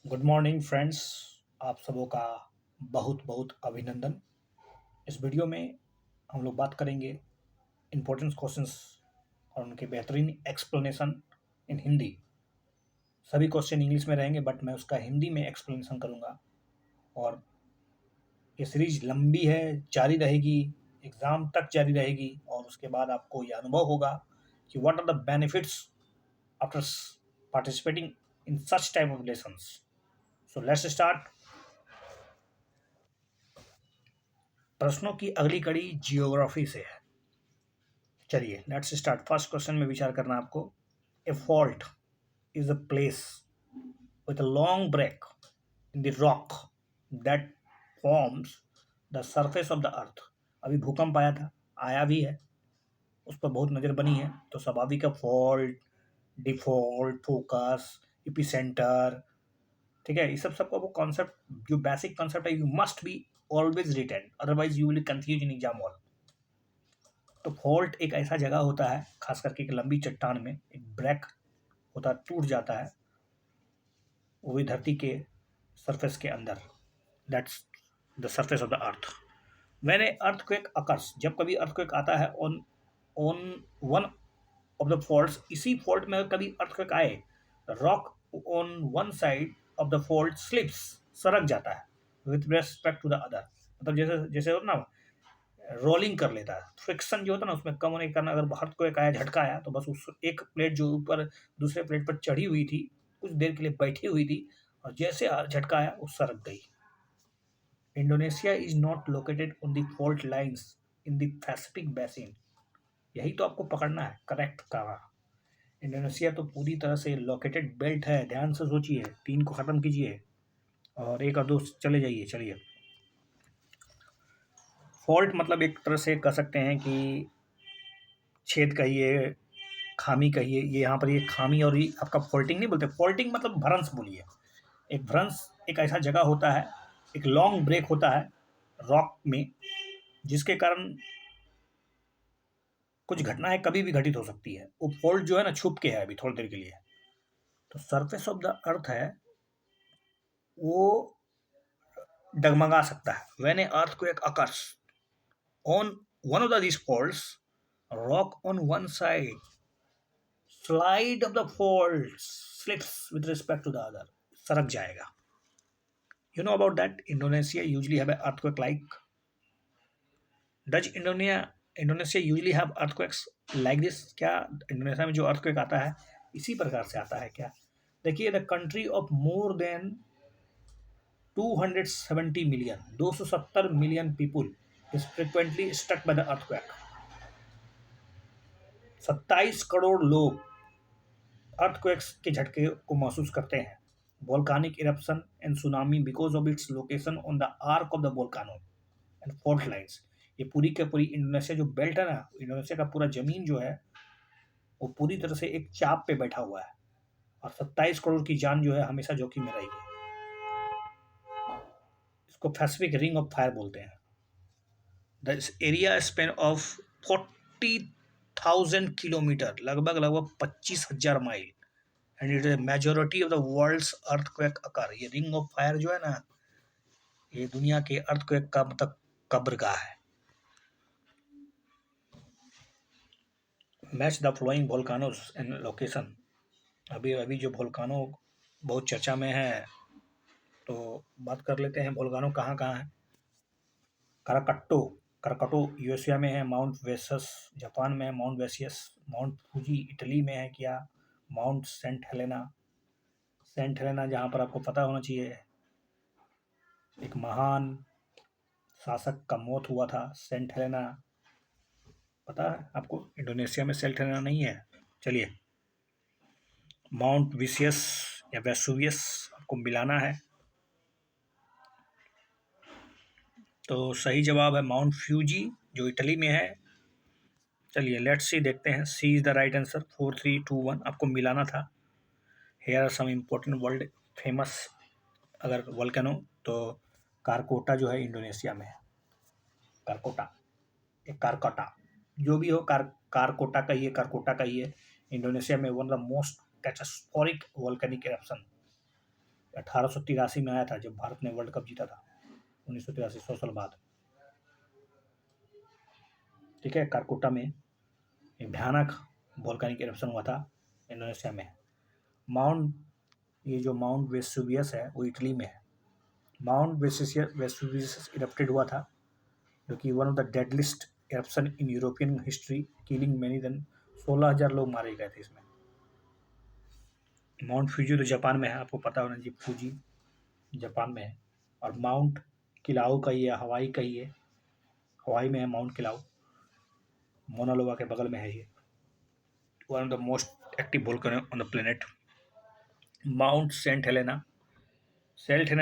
Good morning friends. आप सबों का बहुत बहुत अभिनंदन। इस वीडियो में हम लोग बात करेंगे इम्पोर्टेंट क्वेश्चंस और उनके बेहतरीन एक्सप्लेनेशन इन हिंदी। सभी क्वेश्चन इंग्लिश में रहेंगे बट मैं उसका हिंदी में एक्सप्लेनेशन करूंगा। और ये सीरीज लंबी है, जारी रहेगी, एग्ज़ाम तक जारी रहेगी और उसके बाद आपको ये अनुभव होगा कि what are the benefits after participating in such type of lessons. So let's start. प्रश्नों की अगली कड़ी जियोग्राफी से है। चलिए लेट्स स्टार्ट। फर्स्ट क्वेश्चन में विचार करना आपको। A fault is a place with a long break in the rock that forms the surface of the earth. अभी भूकंप आया था, आया भी है, उस पर बहुत नज़र बनी है, तो स्वाभाविक है फॉल्ट, डिफॉल्ट, फोकस, एपिसेंटर, ठीक है, ये सबका वो कॉन्सेप्ट, जो बेसिक कॉन्सेप्ट है, you must be always written, otherwise you will confuse in exam hall. तो फॉल्ट एक ऐसा जगह होता है, खास करके एक लंबी चट्टान में एक ब्रेक होता है, टूट जाता है, वो भी धरती के सरफेस के अंदर। That's the surface of the earth. When a earthquake occurs, जब कभी अर्थक्वेक आता है on on one of the faults, इसी फॉल्ट में कभी अर्थक्वेक आए, rock on one side of the fault slips, सरक जाता है with respect to the other. मतलब जैसे जैसे हो ना, रोलिंग कर लेता है, फ्रिक्शन जो होता है ना उसमें कम होने के कारण अगर हाथ को एक आया, झटका आया, तो बस उस एक प्लेट जो ऊपर दूसरे प्लेट पर चढ़ी हुई थी, कुछ देर के लिए बैठी हुई थी, और जैसे झटका आया वो सरक गई। Indonesia is not located on the fault lines in the Pacific basin. यही तो आपको पकड़ना है, करेक्ट कहा। इंडोनेशिया तो पूरी तरह से लोकेटेड बेल्ट है, ध्यान से सोचिए, तीन को खत्म कीजिए और एक और दो चले जाइए। चलिए, फॉल्ट मतलब एक तरह से कह सकते हैं कि छेद कहिए, खामी कहिए, ये यहाँ पर ये खामी, और ये आपका फॉल्टिंग नहीं बोलते, फॉल्टिंग मतलब भ्रंश बोलिए। एक भ्रंश एक ऐसा जगह होता है, एक लॉन्ग ब्रेक होता है रॉक में, जिसके कारण कुछ घटनाएं कभी भी घटित हो सकती है। वो फॉल्ट जो है ना, छुप के है अभी थोड़ी देर के लिए। तो सरफेस ऑफ द अर्थ है, वो डगमगा सकता है। When a earthquake occurs on one of the this faults, rock on one side slide of the fault slips with respect to the other, सरक जाएगा। You know about that? Indonesia usually have an earthquake like. Does Indonesia usually have earthquakes like this? क्या Indonesia में जो earthquake आता है इसी प्रकार से आता है क्या? देखिए, the country of more than 270 million, 270 million people is frequently struck by the earthquake। 27 crore लोग अर्थक्वेक्स के झटके को महसूस करते हैं। Volcanic eruption and tsunami because of its location on the arc of the volcano and fault lines. ये पूरी के पूरी इंडोनेशिया जो बेल्ट है ना, इंडोनेशिया का पूरा जमीन जो है, वो पूरी तरह से एक चाप पे बैठा हुआ है, और 27 करोड़ की जान जो है हमेशा जोखिम में रहेगी। इसको पैसिफिक रिंग ऑफ फायर बोलते हैं। The area span of 40,000 kilometre, लगभग लगभग 25,000 mile, and it is majority of the world's earthquake occur. ये रिंग ऑफ फायर जो है ना, ये दुनिया के अर्थक्वेक का मतलब कब्रगाह है। Match the flowing volcanoes and location. अभी अभी जो वोल्कानो बहुत चर्चा में है, तो बात कर लेते हैं वोल्कानो कहाँ कहाँ है। कराकट्टो, कराकटो यूएसए में है, माउंट वेसस जापान में है, Mount Vesuvius, Mount Fuji Italy में है क्या, Mount Saint Helena, Saint Helena जहाँ पर आपको पता होना चाहिए एक महान शासक का मौत हुआ था, सेंट हेलेना। पता है आपको इंडोनेशिया में सेंट हेलेना नहीं है? चलिए, माउंट विसियस या वेसुवियस आपको मिलाना है, तो सही जवाब है माउंट फ्यूजी जो इटली में है। चलिए लेट्स सी, देखते हैं। C is the right answer. 4321 आपको मिलाना था। Here are some important world famous अगर वोल्केनो, तो कारकोटा जो है इंडोनेशिया में है। कारकोटा, एक कारकोटा, जो भी हो, कारकोटा का ही है, कारकोटा का ही है। इंडोनेशिया में one of the most catastrophic volcanic eruption 1883 में आया था जब भारत ने वर्ल्ड कप जीता था 1983, 100 साल बाद। ठीक है, कारकोटा में एक भयानक वोल्केनिक इरप्शन हुआ था इंडोनेशिया में। ये जो माउंट वेसुवियस है वो इटली में है। माउंट वेसुवियस इरप्टेड हुआ था, जो कि one of the deadliest eruption in European history, killing many than 16,000 लोग मारे गए थे इसमें। माउंट फ्यूजी तो जापान में है, आपको पता होना चाहिए, फ्यूजी जापान में है। और माउंट किलाउ का ये हवाई का ही है, हवाई में है माउंट किलाउ, मोना लोआ के बगल में है ये। One of the most active volcano on the planet. Mount Saint Helena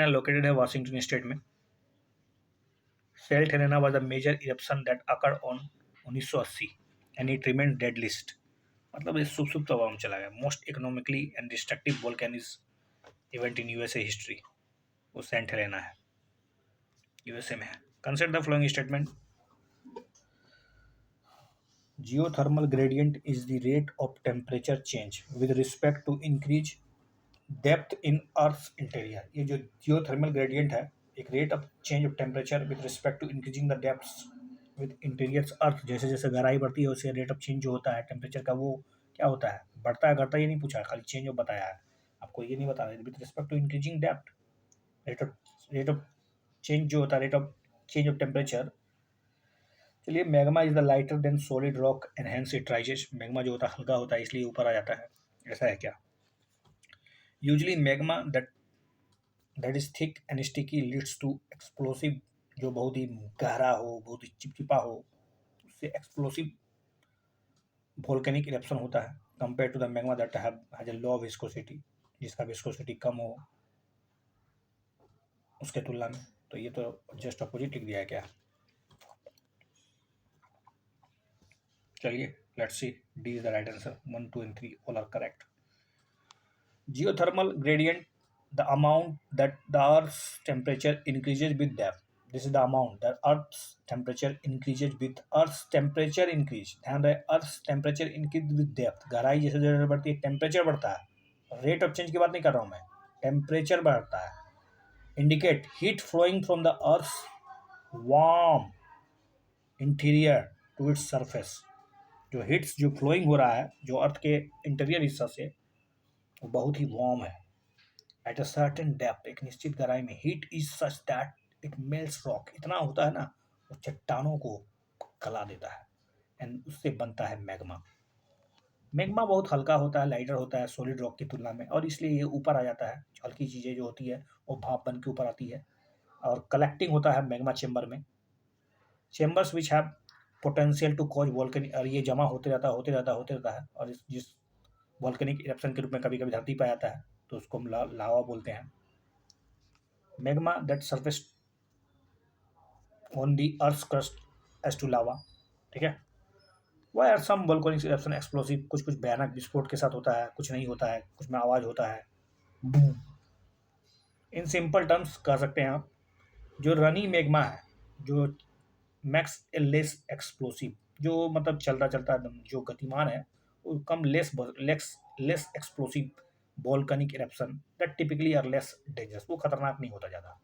located है वाशिंगटन स्टेट में। Saint Helena was the major eruption that occurred on 1980 and it remain deadliest. मतलब ये सुप्त हवा में चला गया। Most economically and destructive volcanic event in USA history, वो सेंट हेलेना है, यूएसए में है। Consider the following statement. Geothermal gradient is the rate of temperature change with respect to increase depth in Earth's interior। ये जो geothermal gradient है, एक rate of change of temperature with respect to increasing the depths with interiors earth. जैसे जैसे गहराई बढ़ती है उससे रेट ऑफ चेंज जो होता है टेम्परेचर का, वो क्या होता है, बढ़ता है घटता, ये नहीं पूछा, खाली चेंज ऑफ बताया है आपको, ये नहीं बताया with respect to increasing depth. Rate of change जो होता है, rate of change of temperature. चलिए, magma is the lighter than solid rock and hence it rises. Magma जो होता है हल्का होता है इसलिए ऊपर आ जाता है, ऐसा है क्या? Usually magma that is thick and sticky leads to explosive, जो बहुत ही गहरा हो, बहुत ही चिपचिपा हो, उससे एक्सप्लोसिव वोल्केनिक इरप्शन होता है, compare to the magma that has a low viscosity, जिसका विस्कोसिटी कम हो उसके तुलना में। तो ये तो जस्ट अपोजिट लिख दिया है क्या? चलिए, let's see, D is the right answer. 1, 2 and 3 all are correct. Geothermal gradient, the amount that the Earth's temperature increases with depth. This is the amount that Earth's temperature increases with Earth's temperature increase। ध्यान रहे, Earth's temperature increase with depth। गहराई जैसे जैसे बढ़ती है temperature बढ़ता है। Rate of change की बात नहीं कर रहा हूँ मैं, टेम्परेचर बढ़ता है। Indicate heat flowing from the Earth's warm interior to its surface. जो हीट्स जो फ्लोइंग हो रहा है जो अर्थ के इंटीरियर हिस्सा से, वो बहुत ही वार्म है। एट अ सर्टेन डेप्थ, एक निश्चित गहराई में, heat is such that it melts rock. इतना होता है ना, वो चट्टानों को गला देता है एंड उससे बनता है मैग्मा। मैग्मा बहुत हल्का होता है, लाइटर होता है सॉलिड रॉक की तुलना में, और इसलिए ये ऊपर आ जाता है। हल्की चीज़ें जो होती है वो भाप बन के ऊपर आती है और कलेक्टिंग होता है मैग्मा चेम्बर में। Chambers which have potential to cause volcanic, और ये जमा होते रहता है और जिस वोल्केनिक इरप्शन के रूप में कभी कभी धरती पर आता है तो उसको हम लावा बोलते हैं। Magma that surface on the earth crust as to lava. ठीक है, why are some volcanic eruption explosive. कुछ कुछ भयानक विस्फोट के साथ होता है, कुछ नहीं होता है, कुछ में आवाज़ होता है, बूम। इन सिंपल टर्म्स कह सकते हैं आप, जो रनी मैग्मा है, जो मैक्स लेस एक्सप्लोसिव, जो मतलब चलता चलता जो गतिमान है, वो कम less explosive volcanic eruption that typically are less dangerous, वो खतरनाक नहीं होता ज़्यादा।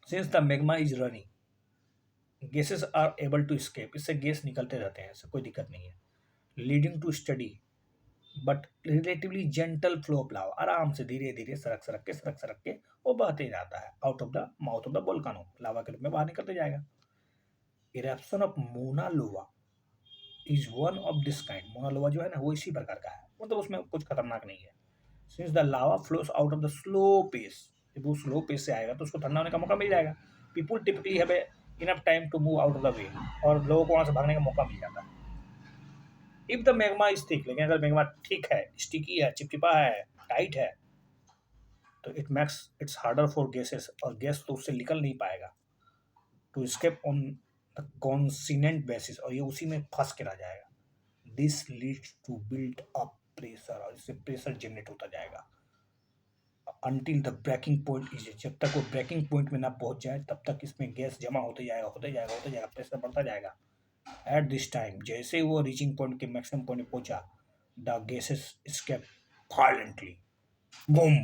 Since the magma is running, gases are able to escape, इससे गैस निकलते रहते हैं, इससे कोई दिक्कत नहीं है। Leading to steady but relatively gentle flow of lava, आराम से धीरे धीरे सरक सरक के वो बहते जाता है out of the mouth of the volcano, lava के रूप में बाहर निकलते जाएगा। इरप्शन ऑफ मोना लोआ is one of this kind. Mona लोआ जो है ना, वो इसी प्रकार का है, मतलब उसमें कुछ खतरनाक नहीं है। Since the lava flows out of the slow pace, जब वो स्लो पेस से आएगा तो उसको ठंडा होने का मौका मिल जाएगा। People typically have enough time to move out of the way, और लोगों को वहाँ से भागने का मौका मिल जाता है। If the magma is thick, लेकिन अगर मैग्मा ठीक है, स्टिकी है, चिपचिपा है, टाइट है, तो it makes its harder for gases, और गैस तो उससे निकल नहीं पाएगा, to escape on the constant basis, और ये उसी में फंस के रह जाएगा। This leads to build up pressure, और इससे प्रेशर जनरेट होता जाएगा until the breaking point is, जब तक वो ब्रेकिंग पॉइंट में ना पहुंच जाए तब तक इसमें गैस जमा होते जाएगा, प्रेशर बढ़ता जाएगा। एट दिस टाइम, जैसे वो रीचिंग पॉइंट के मैक्सिमम पॉइंट पे पहुंचा, the gases escape violently, boom,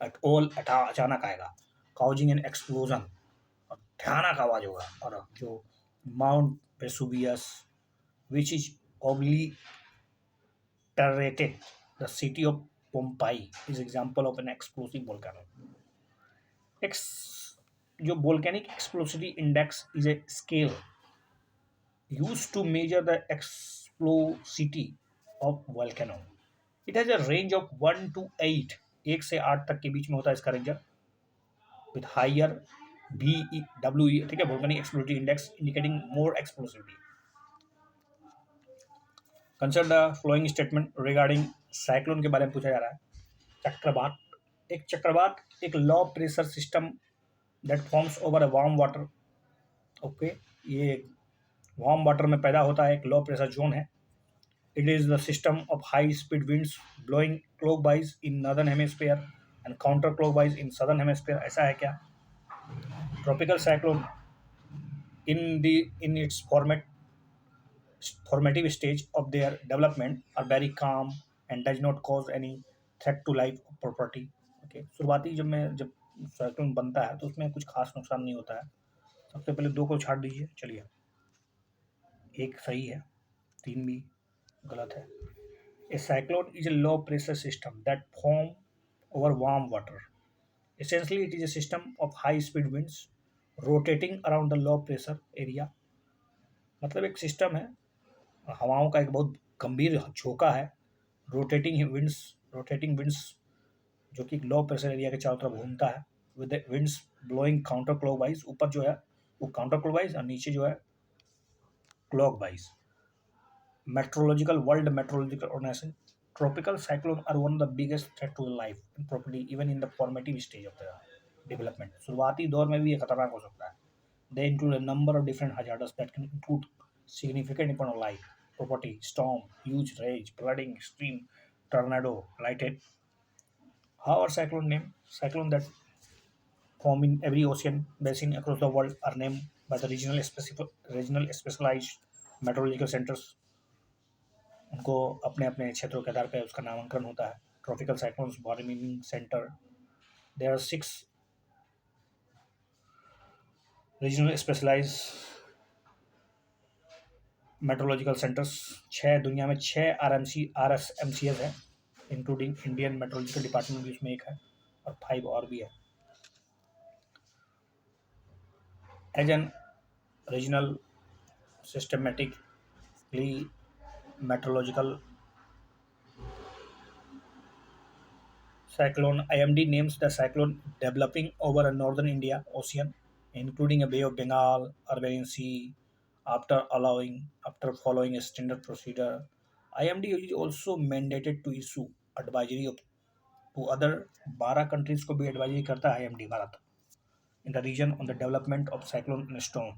at all अचानक आएगा, काउजिंग एन एक्सप्लोजन, और भयानक आवाज होगा। और जो mount Vesuvius which is obliterated the city of Pompeii is example of an explosive volcano. जो volcanic explosivity index is a scale used to measure the explosivity of volcano. It has a range of 1 to 8, 1 से 8 तक के बीच में होता है इसका ranger, with higher VE, ठीक है, volcanic explosivity index indicating more explosivity. Consider the following statement regarding cyclone के बारे में पूछा जा रहा है। चक्रवात, एक चक्रवात एक low pressure system that forms over a warm water. Okay, ये वार्म वाटर में पैदा होता है, एक लो प्रेशर जोन है। It is the system of high speed winds blowing clockwise in northern hemisphere and counter clockwise in southern hemisphere, ऐसा है क्या? Tropical cyclone in its formative stage of their development are very calm and does not cause any threat to life or property. Okay, शुरुआती जब cyclone बनता है तो उसमें कुछ खास नुकसान नहीं होता है। सबसे पहले 2 को छाट दीजिए, चलिए, 1 सही है, 3 भी गलत है। A cyclone is a low pressure system that form over warm water. Essentially, it is a system of high speed winds rotating around the low pressure area. मतलब एक सिस्टम है, हवाओं का एक बहुत गंभीर झोंका है, रोटेटिंग विंड्स जो कि लो प्रेशर एरिया के चारों तरफ घूमता है, with winds blowing counter clockwise, ऊपर जो है वो काउंटर क्लॉकवाइज और नीचे जो है clockwise. World meteorological organization, tropical cyclone are one of the biggest threat to life and property even in the formative stage of the development. शुरुआती दौर में भी ये खतरनाक हो सकता है। They include a number of different hazards that can include significant impact on life, property, storm, huge rage, flooding, extreme tornado, lighted. How are cyclone named? Cyclone that form in every ocean basin across the world are named by the regional specialized meteorological centers. उनको अपने अपने क्षेत्रों के आधार पर उसका नामांकन होता है। Tropical cyclones warning centre, there are 6 regional specialised meteorological centres. 6 दुनिया में 6 RSMCS है, इंक्लूडिंग इंडियन मेट्रोलॉजिकल डिपार्टमेंट भी उसमें एक है, और 5 और भी है। As an regional systematically meteorological cyclone, IMD names the cyclone developing over a northern India Ocean, including a Bay of Bengal, Arabian Sea, after following a standard procedure. IMD is also mandated to issue advisory to other 12 countries को भी advisory करता है IMD Bharat in the region on the development of cyclone and storm.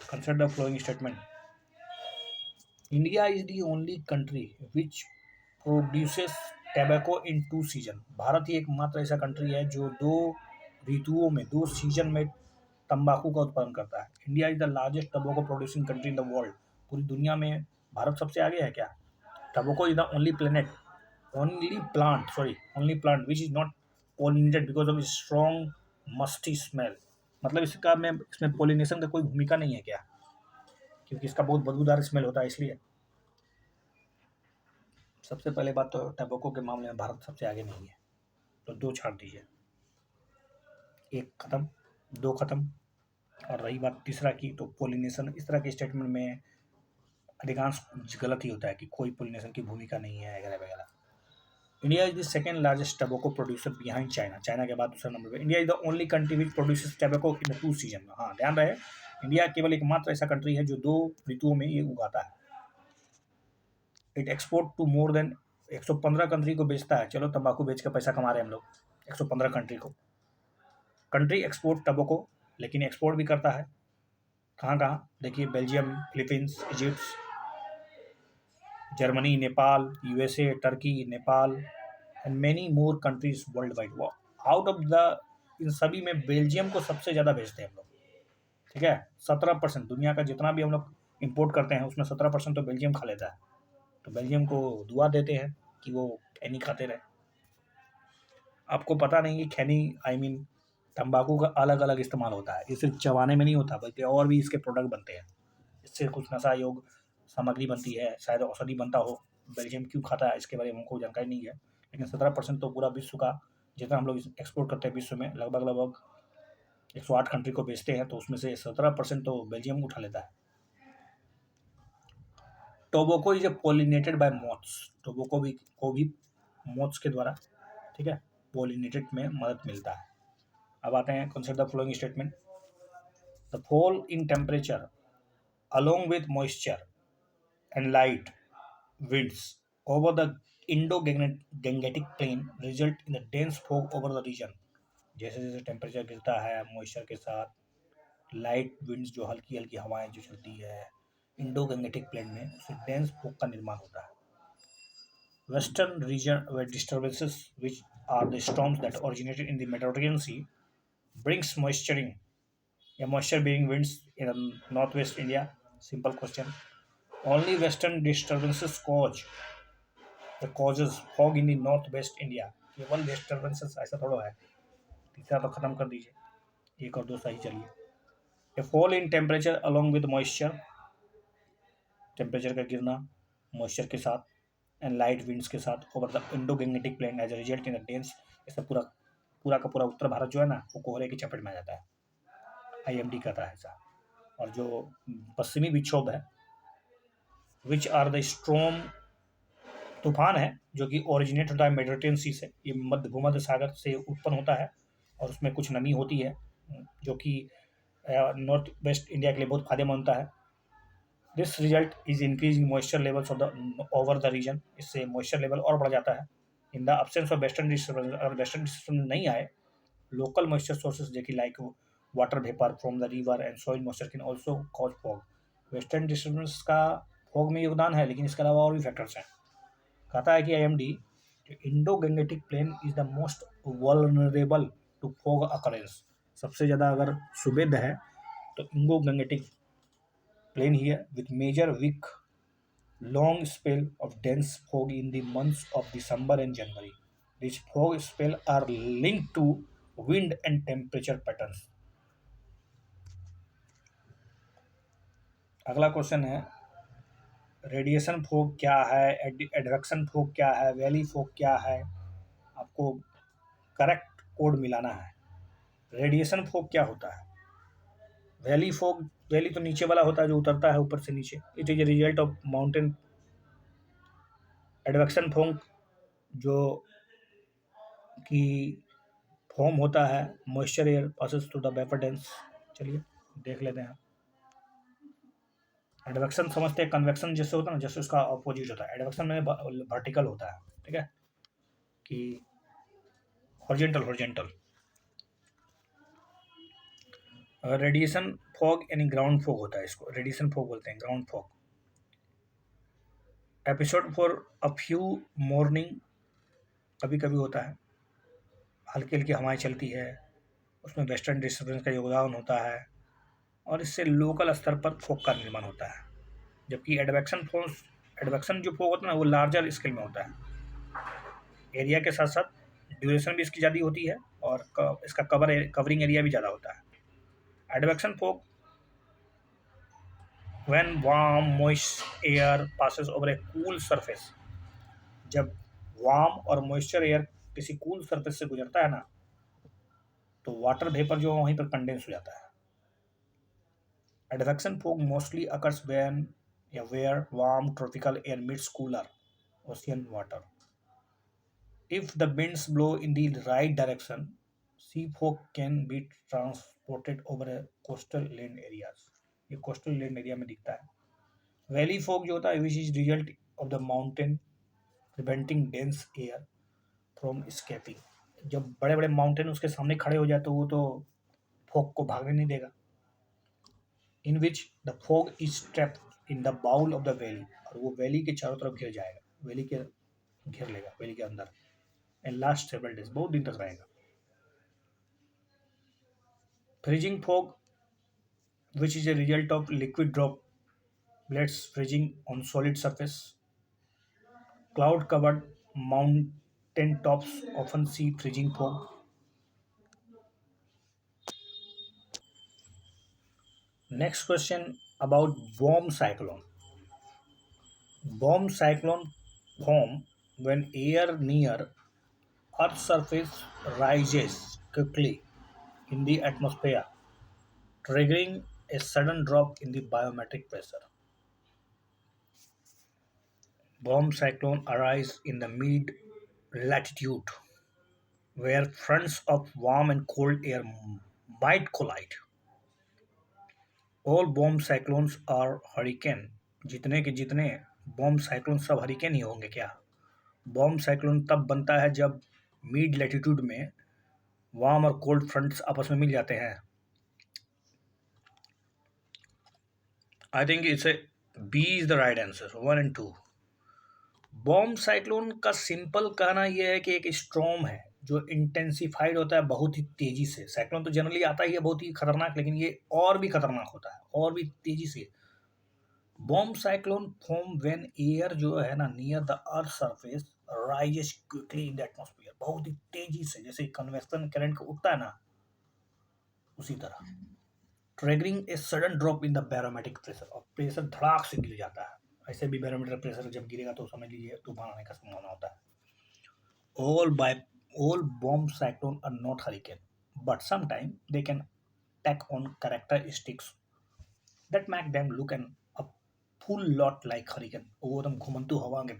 Consider the following statement. India is the only country which produces tobacco in 2 season. Bharat ही एकमात्र ऐसा country है जो 2 ऋतुओं में, 2 सीजन में तंबाकू का उत्पादन करता है। India is the largest tobacco producing country in the world. पूरी दुनिया में भारत सबसे आगे है क्या? Tobacco is the only plant which is not pollinated because of strong musty smell. मतलब इसमें पोलिनेशन का कोई भूमिका नहीं है क्या? क्योंकि इसका बहुत बदबूदार स्मेल होता है, इसलिए। सबसे पहले बात तो टबैको के मामले में भारत सबसे आगे नहीं है, तो 2 छाट दीजिए, 1 खत्म, 2 खत्म। और रही बात तीसरा की, तो पोलिनेशन, इस तरह के स्टेटमेंट में अधिकांश गलत ही होता है कि कोई पोलिनेशन की भूमिका नहीं है वगैरह वगैरह। India is the second largest tobacco producer behind China. China के बाद दूसरा नंबर पे। India is the only country which produces tobacco in the 2 season. हाँ, ध्यान रहे, इंडिया केवल एकमात्र ऐसा कंट्री है जो 2 ऋतुओं में ये उगाता है। It export to more than 115 country को बेचता है। चलो, तंबाकू बेच के पैसा कमा रहे हैं हम लोग 115 कंट्री को। कंट्री एक्सपोर्ट टबैको, लेकिन एक्सपोर्ट भी करता है कहाँ कहाँ? देखिए, Belgium, Philippines, Egypt, Germany, Nepal, USA, Turkey, Nepal and many more countries worldwide. Out of the, इन सभी में बेल्जियम को सबसे ज़्यादा भेजते हैं हम लोग, ठीक है। 17% दुनिया का जितना भी हम लोग इम्पोर्ट करते हैं उसमें 17% तो बेल्जियम खा लेता है। तो बेल्जियम को दुआ देते हैं कि वो नहीं खाते रहे। आपको पता नहीं कि खैनी आई मीन तंबाकू का अलग अलग इस्तेमाल होता है, ये सिर्फ चबाने में नहीं होता बल्कि और भी इसके प्रोडक्ट बनते हैं। इससे कुछ नशा योग सामग्री बनती है, शायद औषधि बनता हो। बेल्जियम क्यों खाता है इसके बारे में हमको जानकारी नहीं है, लेकिन 17% तो पूरा विश्व का जितना हम लोग एक्सपोर्ट करते हैं विश्व में लगभग लगभग 108 कंट्री को बेचते हैं, तो उसमें से 17% तो बेल्जियम उठा लेता है। Tobacco is a pollinated bye moths, tobacco भी को भी मोथ्स के द्वारा, ठीक है, पोलिनेटेड में मदद मिलता है। अब आते हैं consider the following statement. The fall in temperature along with moisture and light winds over the Indo-Gangetic Plain result in a dense fog over the region। जैसे जैसे टेम्परेचर गिरता है मॉइस्चर के साथ लाइट विंड्स जो हल्की हल्की हवाएं जो चलती है इंडो गंगेटिक प्लेन में, उससे डेंस फॉग का निर्माण होता है। Western region where disturbances which are the storms that originated in the Mediterranean Sea brings moisturing, yeah, moisture bearing winds in northwest India? Simple question. Only western disturbances causes fog in the northwest India। केवल disturbances ऐसा थोड़ा है। तीसरा तो खत्म कर दीजिए, एक और दो सही चलिए। A fall in temperature along with moisture, temperature का गिरना मॉइस्चर के साथ एंड लाइट विंड्स के साथ over the Indo Gangetic plain as a result in the dense. इससे पूरा पूरा का पूरा उत्तर भारत जो है ना वो कोहरे की चपेट में आ जाता है। आईएमडी कहता है ऐसा। और जो पश्चिमी विक्षोभ है विच आर द स्ट्रॉम, तूफान है जो कि ओरिजिनेट होता है मेडिटेरियन सी से, ये मध्य भूमध्य सागर से उत्पन्न होता है और उसमें कुछ नमी होती है जो कि नॉर्थ वेस्ट इंडिया के लिए बहुत फायदेमंद होता है। This result is increasing moisture levels of the over the region, इससे मॉइस्चर लेवल और बढ़ जाता है। In the absence of western disturbance, अगर वेस्टर्न डिस्टर्बेंस नहीं आए, लोकल मॉइस्चर सोर्सेज जो कि like water vapour from the river and soil moisture can also cause fog. Western disturbance का फॉग में योगदान है, लेकिन इसके अलावा और भी फैक्टर्स हैं। कहता है कि IMD Indo Gangetic plain is the most vulnerable to fog occurrence. सबसे ज़्यादा अगर सुबेद है तो इंडो गैंगेटिक प्लेन ही है with major week long spell of dense fog in the months of December and January. These fog spells are linked to wind and temperature patterns। अगला question है radiation fog क्या है, एडवेक्शन फोग क्या है, valley fog क्या है। आपको correct code मिलाना है। रेडिएशन फोग क्या होता है? वैली फोग, वैली तो नीचे वाला होता है जो उतरता है ऊपर से नीचे। It is a result of mountain. Advection fog जो कि फॉर्म होता है moisture air passes through the vapour dense. चलिए देख लेते हैं। एडवेक्शन समझते हैं, कन्वेक्शन जैसे होता है ना, जैसे उसका अपोजिट होता है। एडवेक्शन में वर्टिकल होता है, ठीक है, कि हॉरिजॉन्टल हॉरिजॉन्टल। रेडिएशन फॉग यानी ग्राउंड फॉग होता है, इसको रेडिएशन फॉग बोलते हैं, ground fog. Episode for a few morning कभी कभी होता है, हल्की हल्की हवाएं चलती है, उसमें वेस्टर्न डिस्टर्बेंस का योगदान होता है और इससे लोकल स्तर पर फॉग का निर्माण होता है। जबकि एडवेक्शन जो फॉग होता है ना वो लार्जर स्केल में होता है, एरिया के साथ साथ ड्यूरेशन भी इसकी ज़्यादा होती है और इसका कवरिंग एरिया भी ज़्यादा होता है। Advection fog when warm moist air passes over A cool surface, जब वार्म और मॉइस्चर एयर किसी कूल सरफेस से गुजरता है ना तो वाटर वेपर जो वहीं पर कंडेंस हो जाता है। Advection fog mostly occurs when या where warm tropical air meets cooler ocean water. If the winds blow in the right direction, sea fog can be transported over a coastal land areas। ये coastal land area में दिखता है। Valley fog जो होता है which is result of the mountain preventing dense air from escaping। जब बड़े बड़े माउंटेन उसके सामने खड़े हो जाए तो वो तो फॉग को भागने नहीं देगा। In which the fog is trapped in the bowl of the valley, और वो वैली के चारों तरफ घिर जाएगा, वैली के घेर लेगा, वैली के अंदर। एंड लास्ट सेवरल डेज, बहुत दिन तक रहेगा। Freezing fog which is a result of liquid droplets freezing on solid surface। Cloud covered Tent tops often see freezing fog. Next question about bomb cyclone. Bomb cyclone form when air near Earth's surface rises quickly in the atmosphere, triggering a sudden drop in the biometric pressure. Bomb cyclone arise in the mid latitude where fronts of warm and cold air might collide. All bomb cyclones are hurricane. जितने के जितने bomb cyclone सब hurricane ही होंगे क्या? Bomb cyclone तब बनता है जब मिड लैटिट्यूड में वार्म और कोल्ड फ्रंट्स आपस में मिल जाते हैं. I think it's A B is the right answer. 1 and 2. Bomb cyclone का सिंपल कहना यह है कि एक स्टॉर्म है जो इंटेंसिफाइड होता है बहुत ही तेजी से. साइक्लोन तो जनरली आता ही है बहुत ही खतरनाक, लेकिन ये और भी खतरनाक होता है और भी तेजी से. Bomb cyclone form when air जो है ना near the earth surface rises quickly in the atmosphere. बहुत ही तेजी से, जैसे कन्वेक्शन करंट उठता है ना, उसी तरह. Triggering a sudden drop in the barometric pressure. और प्रेशर धड़ाक से गिर जाता है. ऐसे भी बैरोमीटर प्रेशर जब गिरेगा तो समझ लीजिए तूफान आने का संभावना होता है. All by all bomb cyclone are not hurricane, but sometimes they can tack on characteristics that make them look a full lot like hurricane. वो एकदम घुमंतू हवा के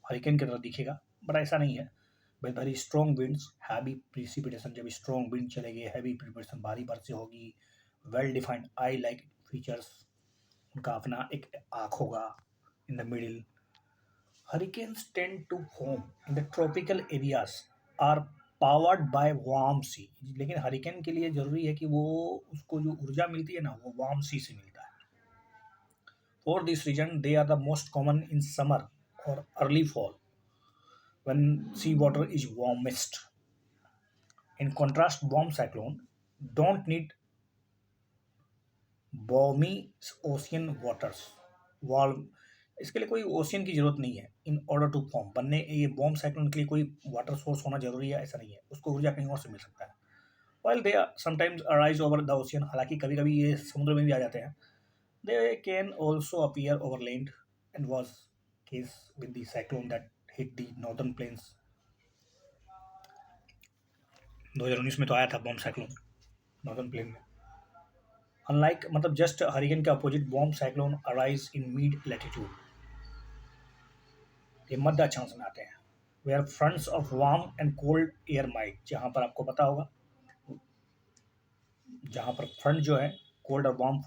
हरिकेन की तरह दिखेगा, बट ऐसा नहीं है. With very strong winds, heavy precipitation. जब स्ट्रॉन्ग विंड चलेगी, हैवी प्रिसिपिटेशन, भारी बारिश होगी, well defined I like features. उनका अपना एक आँख होगा in the middle. Hurricanes tend to form in the tropical areas are powered by warm sea. लेकिन हरिकेन के लिए जरूरी है कि वो उसको जो ऊर्जा मिलती है ना वो वार्म सी से मिलता है. For this reason they are the most common in summer or early fall when sea water is warmest. In contrast, bomb cyclone don't need balmy ocean waters. Warm इसके लिए कोई ओशियन की जरूरत नहीं है. इन ऑर्डर टू फॉर्म बनने ये bomb cyclone के लिए कोई वाटर सोर्स होना जरूरी है ऐसा नहीं है. उसको ऊर्जा कहीं और से मिल सकता है. While they sometimes arise over the ocean. हालांकि कभी कभी ये समुद्र में भी आ जाते हैं. They can also appear over land and was case with the cyclone that hit the northern plains. 2019 में तो आया था बॉम्ब साइक्लोन नॉर्दर्न प्लेन में. अनलाइक मतलब जस्ट हरिकेन के opposite bomb cyclone arise in mid latitude. ये मध्य अक्षांश में आते हैं. Where fronts of warm and cold air might. जहाँ पर आपको पता होगा जहाँ पर फ्रंट जो है कोल्ड और वार्म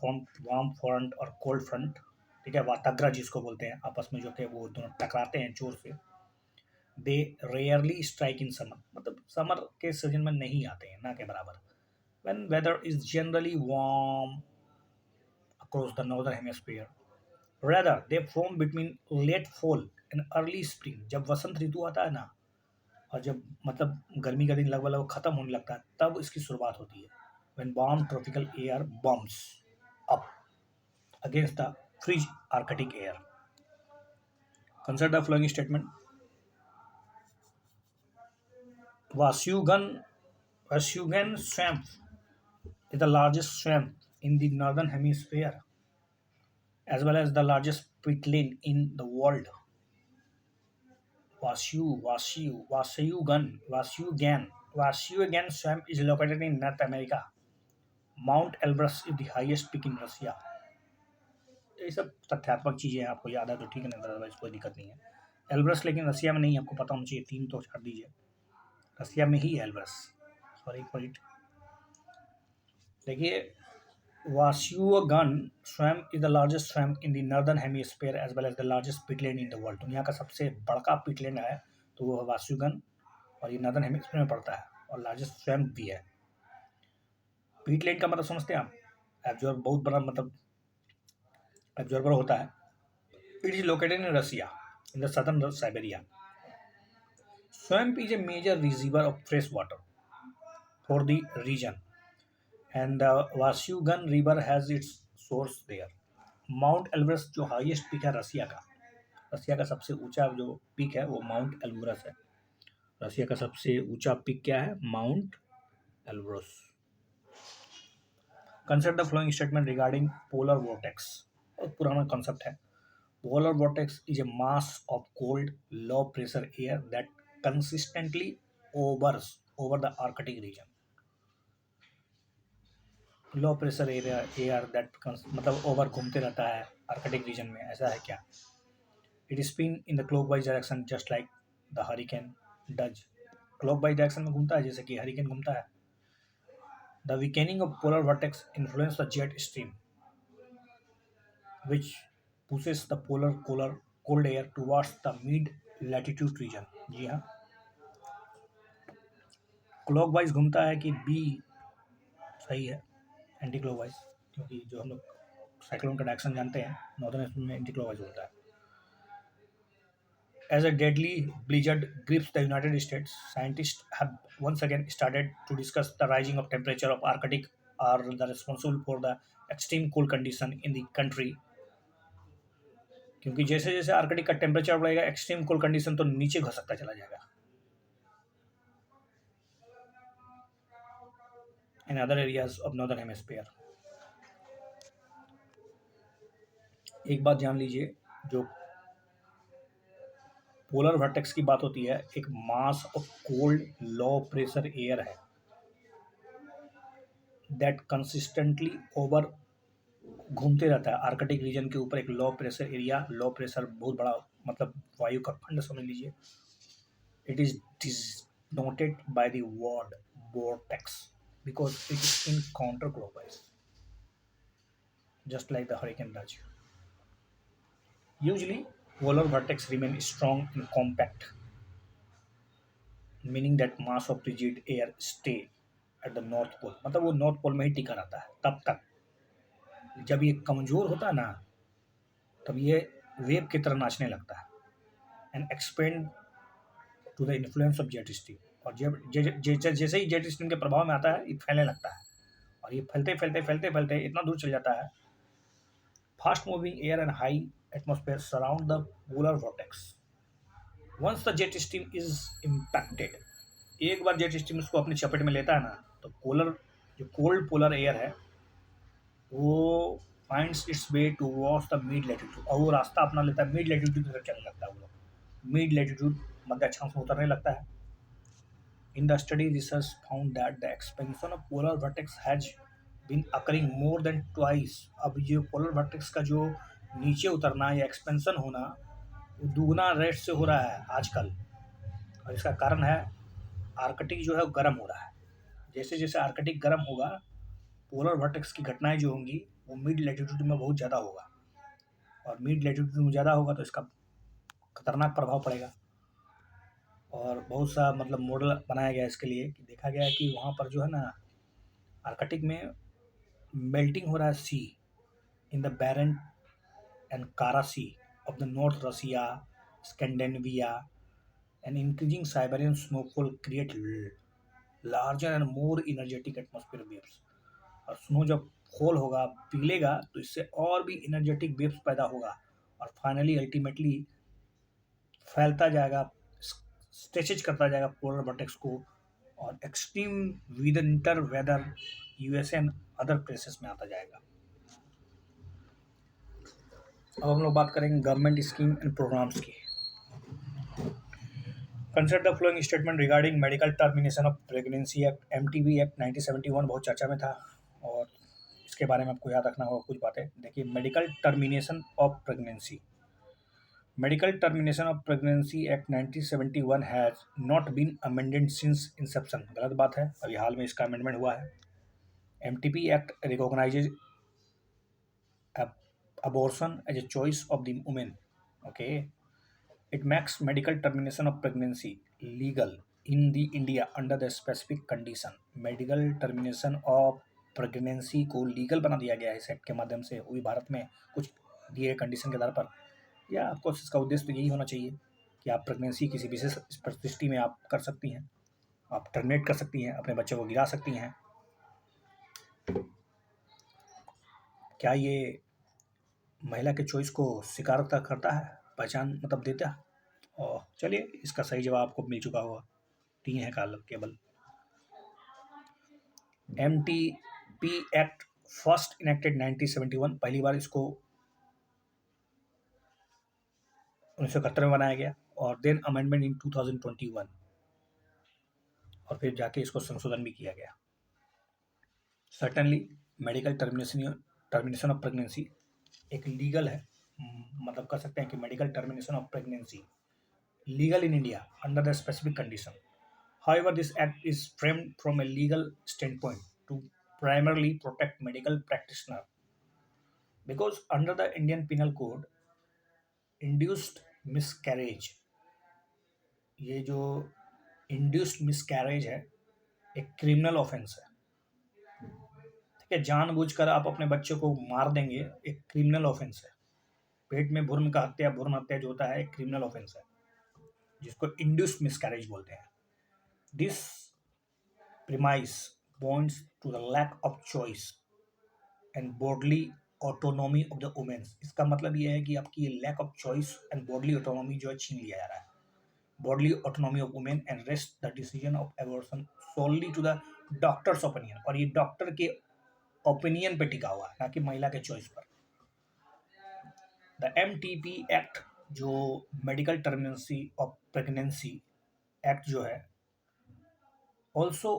फ्रंट और कोल्ड फ्रंट, ठीक है, वाताग्रा जिसको बोलते हैं, आपस में जो थे वो दोनों टकराते हैं जोर से. They rarely strike in summer. मतलब समर के सीजन में नहीं आते हैं ना के बराबर. When weather is generally warm across the northern hemisphere. Rather, they form between late fall and early spring. जब वसंत ऋतु आता है ना और जब मतलब गर्मी का दिन लगभग लगभग खत्म होने लगता है तब इसकी शुरुआत होती है. When warm tropical air bumps up against the frigid Arctic air. Consider the following statement. Vasugan swamp is the largest swamp in the northern hemisphere as well as the largest peatland in the world. Vasugan swamp is located in North America. Mount Elbrus is the highest peak in Russia. ये सब तथ्यात्मक चीजें हैं, आपको याद है तो ठीक है, नहीं अदरवाइज कोई दिक्कत नहीं है. एल्ब्रस लेकिन रसिया में नहीं, आपको पता होना चाहिए. 3 तो छाड़ दीजिए, रसिया में ही है एल्ब्रस. Sorry for it. देखिए, Vasugan swamp is the largest swamp in the northern hemisphere as well as the largest peatland in the world. दुनिया का सबसे बड़का peatland है तो वो है वासुगन और ये नॉर्दर्न हेमिस्फीयर में पड़ता है और लार्जेस्ट स्वैम्प भी है. peatland का मतलब समझते हैं आप? एब्जॉर्ब, बहुत बड़ा मतलब एब्जॉर्बर होता है. It is located in Russia in the southern Siberia. Swamp is a major receiver of fresh water for the region and the Vasugan river has its source there. Mount Elbrus जो highest peak है रसिया का, रसिया का सबसे ऊंचा जो peak है वो mount Elbrus है। रसिया का सबसे ऊंचा पीक क्या है? Mount Elbrus. Consider the following statement regarding polar vortex. बहुत पुराना कॉन्सेप्ट है। Polar vortex is a mass of cold low pressure air that consistently overs over the Arctic region. Low pressure area air that मतलब over घूमते रहता है Arctic region में, ऐसा है क्या? It is spin in the clockwise direction just like the hurricane does. Clockwise direction में घूमता है जैसे कि हरिकेन घूमता है। The weakening of polar vortex influence the jet stream, which pushes the polar cold air towards the mid latitude region। जी हाँ, clockwise घूमता है कि बी सही है, एंटी क्लॉकवाइज, क्योंकि जो हम लोग साइक्लोन का डायरेक्शन जानते हैं नॉर्दर्न में एंटी क्लॉकवाइज होता है। As a deadly blizzard grips the United States, scientists have once again started to discuss the rising of temperature of Arctic are the responsible for the extreme cold condition in the country। क्योंकि जैसे जैसे Arctic का temperature बढ़ेगा extreme cold condition तो नीचे घसकता चला जाएगा। In other areas of northern hemisphere. एक बात जान लीजिए, जो पोलर वर्टेक्स की बात होती है एक mass of cold low pressure air है दैट कंसिस्टेंटली ओवर घूमते रहता है आर्कटिक रीजन के ऊपर। एक low pressure area, low pressure बहुत बड़ा मतलब वायु का खंड समझ लीजिए। It is denoted by the word vortex because it is in counterclockwise just like the hurricane does। Usually polar vortex remain strong and compact, meaning that mass of rigid air stay at the north pole। मतलब वो north pole में ही टिका रहता है तब तक। जब ये कमजोर होता है ना तब ये वेव की तरह नाचने लगता है and expand to the influence of jet stream. और जब जैसे ही जेट स्ट्रीम के प्रभाव में आता है ये फैलने लगता है और ये फैलते फैलते फैलते फैलते इतना दूर चल जाता है। Fast moving air and high atmosphere surround the polar vortex. Once the jet stream is impacted, एक बार जेट स्ट्रीम उसको अपनी चपेट में लेता है ना तो पोलर जो कोल्ड पोलर एयर है वो finds it's way towards the mid latitude और वो रास्ता अपना लेता है मिड लैटिट्यूड की तरफ चलने लगता है। वो लोग मिड लैटिट्यूड मध्य अक्षांश में उतरने लगता है। In the study, research found that the expansion of polar vortex has been occurring more than twice। अब ये polar vortex का जो नीचे उतरना या एक्सपेंशन होना वो दुगना रेट से हो रहा है आजकल। और इसका कारण है आर्कटिक जो है वो गर्म हो रहा है। जैसे जैसे आर्कटिक गर्म होगा पोलर वर्टेक्स की घटनाएं जो होंगी वो मिड लैटिट्यूड में बहुत ज़्यादा होगा और मिड लैटिट्यूड में ज़्यादा होगा तो इसका खतरनाक प्रभाव पड़ेगा। और बहुत सा मतलब मॉडल बनाया गया इसके लिए कि देखा गया है कि वहाँ पर जो है ना आर्कटिक में मेल्टिंग हो रहा है सी in the Barents and Kara Sea off the north Russia Scandinavia and increasing Siberian snowfall create larger and more energetic atmosphere waves. और स्नो जब फॉल होगा पिघलेगा तो इससे और भी इनर्जेटिक वेव्स पैदा होगा और फाइनली अल्टीमेटली फैलता जाएगा, स्ट्रेचेज करता जाएगा पोलर वर्टेक्स को और extreme winter weather USA and other places में आता जाएगा। अब हम लोग बात करेंगे गवर्नमेंट स्कीम एंड प्रोग्राम्स की। Consider the following statement regarding medical termination of pregnancy act. MTP act 1971 बहुत चर्चा में था और इसके बारे में आपको याद रखना होगा कुछ बातें। देखिए, medical termination of pregnancy. Medical Termination of Pregnancy Act 1971 has not been amended since inception। गलत बात है, अभी हाल में इसका अमेंडमेंट हुआ है। MTP Act recognizes abortion as a choice of the woman। Okay, it makes medical termination of pregnancy legal in the India under the specific condition। Medical termination of pregnancy को legal बना दिया गया है इस act के माध्यम से, वो भी भारत में कुछ दिए कंडीशन के आधार पर। या ऑफकोर्स इसका उद्देश्य तो यही होना चाहिए कि आप प्रेगनेंसी किसी विशेष परिस्थिति में आप कर सकती हैं, आप टर्मिनेट कर सकती हैं, अपने बच्चे को गिरा सकती हैं। क्या ये महिला के चॉइस को स्वीकार करता है? पहचान मतलब देता। और चलिए, इसका सही जवाब आपको मिल चुका होगा, 3 है काल केवल। MTP एक्ट फर्स्ट इनेक्टेड 1971, पहली बार इसको 1971 में बनाया गया, और देन अमेंडमेंट इन 2021, और फिर जाके इसको संशोधन भी किया गया। Certainly medical termination of pregnancy एक लीगल है, मतलब कह सकते हैं कि medical termination of pregnancy legal in India under the specific condition. However, this act is framed from a legal standpoint to primarily protect medical practitioner, because under the Indian Penal Code, induced miscarriage, ये जो induced miscarriage है, एक criminal offence है। ठीक है, जानबूझकर आप अपने बच्चे को मार देंगे, एक क्रिमिनल ऑफेंस है। पेट में भ्रूण हत्या जो होता है, एक क्रिमिनल ऑफेंस है, जिसको इंड्यूस्ड मिसकैरेज बोलते हैं। This premise points to the lack of choice and bodily autonomy of the women। इसका मतलब ये है कि आपकी ये lack of choice and bodily autonomy जो है छीन लिया जा रहा है। Bodily autonomy of women and rest the decision of abortion solely to the doctor's opinion, और ये डॉक्टर के ओपिनियन पे टिका हुआ है, ना कि महिला के चॉइस पर। द MTP एक्ट जो medical termination of pregnancy act जो है, also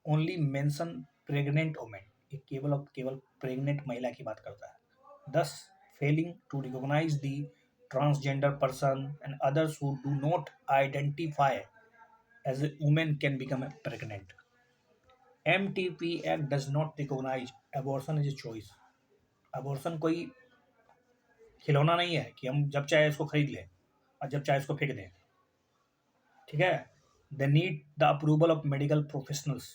only mention pregnant women, ये केवल प्रेग्नेंट महिला की बात करता है। Thus failing to recognise the transgender person and others who do not identify as a women can become pregnant. MTP act does not recognise abortion as a choice. Abortion कोई खिलौना नहीं है कि हम जब चाहे इसको खरीद लें और जब चाहे इसको फेंक दें। ठीक है, they need the approval of medical professionals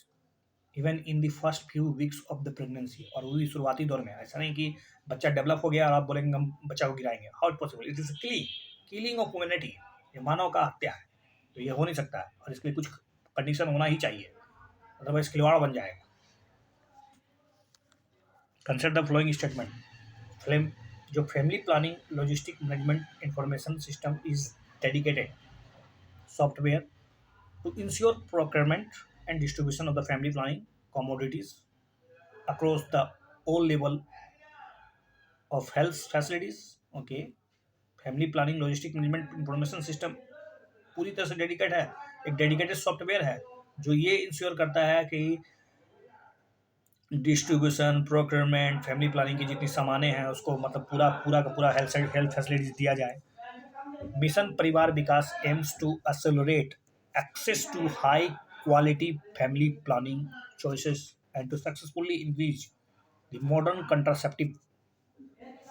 even in the first few weeks of the pregnancy, और वो भी शुरुआती दौर में। ऐसा नहीं कि बच्चा डेवलप हो गया और आप बोलेंगे हम बच्चा को गिराएंगे। How it possible, it is killing of humanity, ये मानव का हत्या है, तो ये हो नहीं सकता है, और इसके लिए कुछ कंडीशन होना ही चाहिए, अदरवाइज खिलवाड़ बन जाएगा। Consider the following statement. जो family planning logistic management information system is dedicated software to ensure procurement and distribution of the family planning commodities across the all level of health facilities। okay, family planning logistic management information system पूरी तरह से dedicate है, एक dedicated software है जो ये ensure करता है कि डिस्ट्रीब्यूशन, प्रोक्योरमेंट, फैमिली प्लानिंग की जितनी सामानें हैं उसको मतलब पूरा का पूरा हेल्थ फैसिलिटीज दिया जाए। Mission Parivar Vikas aims to accelerate access to high quality family planning choices and to successfully increase the modern contraceptive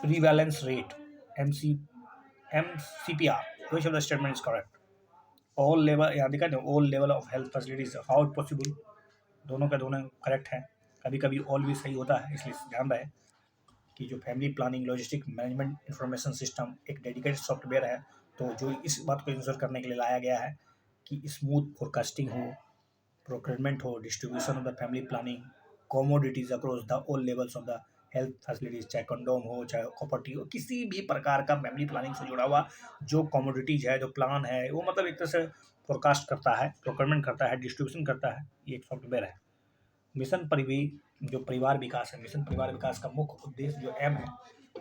prevalence rate MCPR, which of the statement is correct। all level, यहाँ दिखा ना, all level of health facilities, how it possible, दोनों का दोनों correct है। कभी कभी all भी सही होता है, इसलिए ध्यान रहे कि जो family planning logistic management information system एक डेडिकेटेड सॉफ्टवेयर है, तो जो इस बात को इंश्योर करने के लिए लाया गया है कि स्मूथ फोरकास्टिंग हो, प्रोक्योरमेंट हो, distribution of the family planning commodities across the all levels of the health facilities, चाहे कंडोम हो, चाहे कॉपर्टी हो, किसी भी प्रकार का फैमिली प्लानिंग से जुड़ा हुआ जो कॉमोडिटीज है, जो प्लान है, वो मतलब एक तरह से फोरकास्ट करता है, प्रोक्योरमेंट करता है, डिस्ट्रीब्यूशन करता है। ये एक सॉफ्टवेयर है। मिशन जो परिवार विकास है, मिशन परिवार विकास का मुख्य उद्देश्य जो एम है,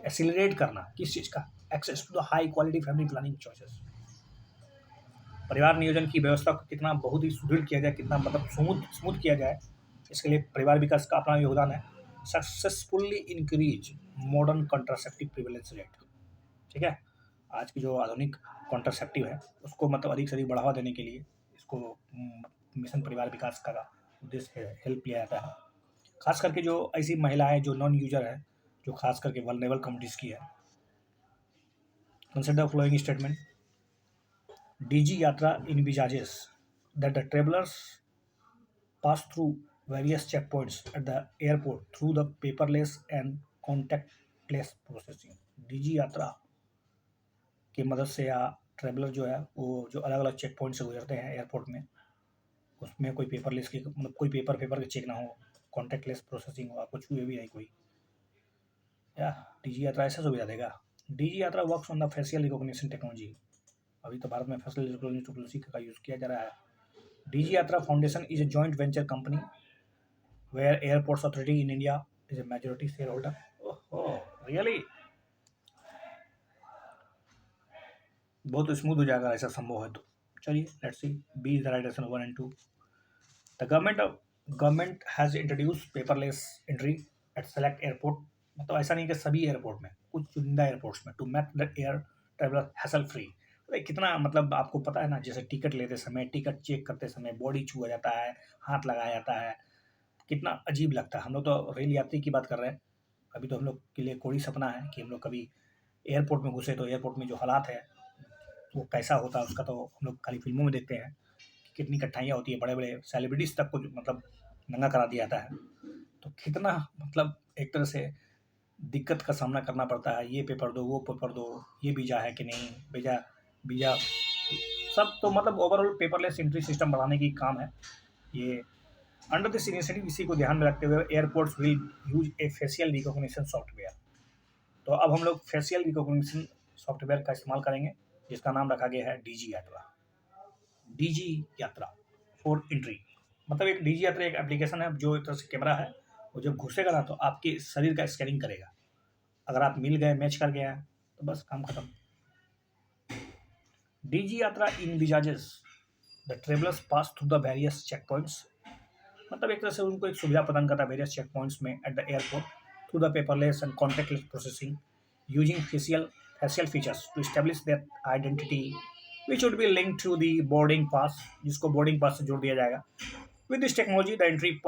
एक्सीलरेट करना किस चीज़ का, access to the high quality family planning choices. परिवार नियोजन की व्यवस्था को कितना बहुत ही सुदृढ़ किया जाए, कितना मतलब स्मूथ किया जाए, इसके लिए परिवार विकास का अपना योगदान है। Successfully increase modern contraceptive prevalence rate. ठीक है, आज की जो आधुनिक कॉन्ट्रासेप्टिव है उसको मतलब अधिक से अधिक बढ़ावा देने के लिए इसको मिशन परिवार विकास का उद्देश्य हेल्प किया जाता है। खास करके जो ऐसी महिलाएं जो नॉन यूजर है, जो खास करके वल्नरेबल कम्युनिटीज की है। Consider following statement. DG Yatra envisages that the travelers pass through various checkpoints at the airport through the paperless and contactless processing। DG यात्रा की मदद से या ट्रेवलर जो है वो जो अलग अलग चेक पॉइंट से गुजरते हैं एयरपोर्ट में, उसमें कोई पेपरलेस की मतलब कोई पेपर के चेक ना हो, कॉन्टैक्टलेस प्रोसेसिंग हो, आपको छुए भी नहीं कोई, या DG यात्रा ऐसा सुविधा देगा Digi Yatra works on the facial recognition technology. अभी तो भारत में फेशियल रिकॉग्निशन टेक्नोलॉजी का यूज किया जा रहा है। Digi Yatra foundation is a joint venture company where airports authority in India is a majority shareholder. Oh really, बहुत स्मूथ हो जाएगा ऐसा संभव है तो। चलिए let's see, B is the right answer 1 and 2। The government has introduce paperless entry at select airport. मतलब ऐसा नहीं कि सभी एयरपोर्ट में, कुछ चुनिंदा एयरपोर्ट्स में, to make the air traveller hassle free. कितना मतलब आपको पता है ना, जैसे टिकट लेते समय, टिकट चेक करते समय बॉडी छुआ जाता है, हाथ लगाया जाता है, कितना अजीब लगता है। हम लोग तो रेल यात्री की बात कर रहे हैं। अभी तो हम लोग के लिए कोई सपना है कि हम लोग कभी एयरपोर्ट में घुसे तो एयरपोर्ट में जो हालात है वो कैसा होता है, उसका तो हम लोग खाली फिल्मों में देखते हैं कि कितनी कठिनाइयाँ होती है। बड़े बड़े सेलिब्रिटीज तक को मतलब नंगा करा दिया जाता है। तो कितना मतलब एक तरह से दिक्कत का सामना करना पड़ता है। ये पेपर दो, वो पेपर दो, ये वीज़ा है कि नहीं, वीज़ा वीज़ा सब तो मतलब ओवरऑल पेपरलेस एंट्री सिस्टम बढ़ाने की काम है ये। अंडर दिस इनिशिएटिव, इसी को ध्यान में रखते हुए airports will use A facial recognition software. तो अब हम लोग फेशियल रिकॉग्निशन सॉफ्टवेयर का इस्तेमाल करेंगे, जिसका नाम रखा गया है डीजी यात्रा। डीजी यात्रा फॉर एंट्री, मतलब एक डीजी यात्रा एक एप्लीकेशन है जो एक तरह से कैमरा है। वो जब घुसेगा ना तो आपके शरीर का स्कैनिंग करेगा। अगर आप मिल गए, मैच कर गया तो बस काम खत्म। Digi Yatra envisages the travellers pass through the various check points. मतलब एक तरह से उनको एक सुविधा प्रदान करता है वेरियस चेक पॉइंट्स में at the airport through the paperless and contactless processing using facial features to establish their identity which would be linked to the boarding pass, जिसको बोर्डिंग पास से जोड़ दिया जाएगा। With this technology, the entry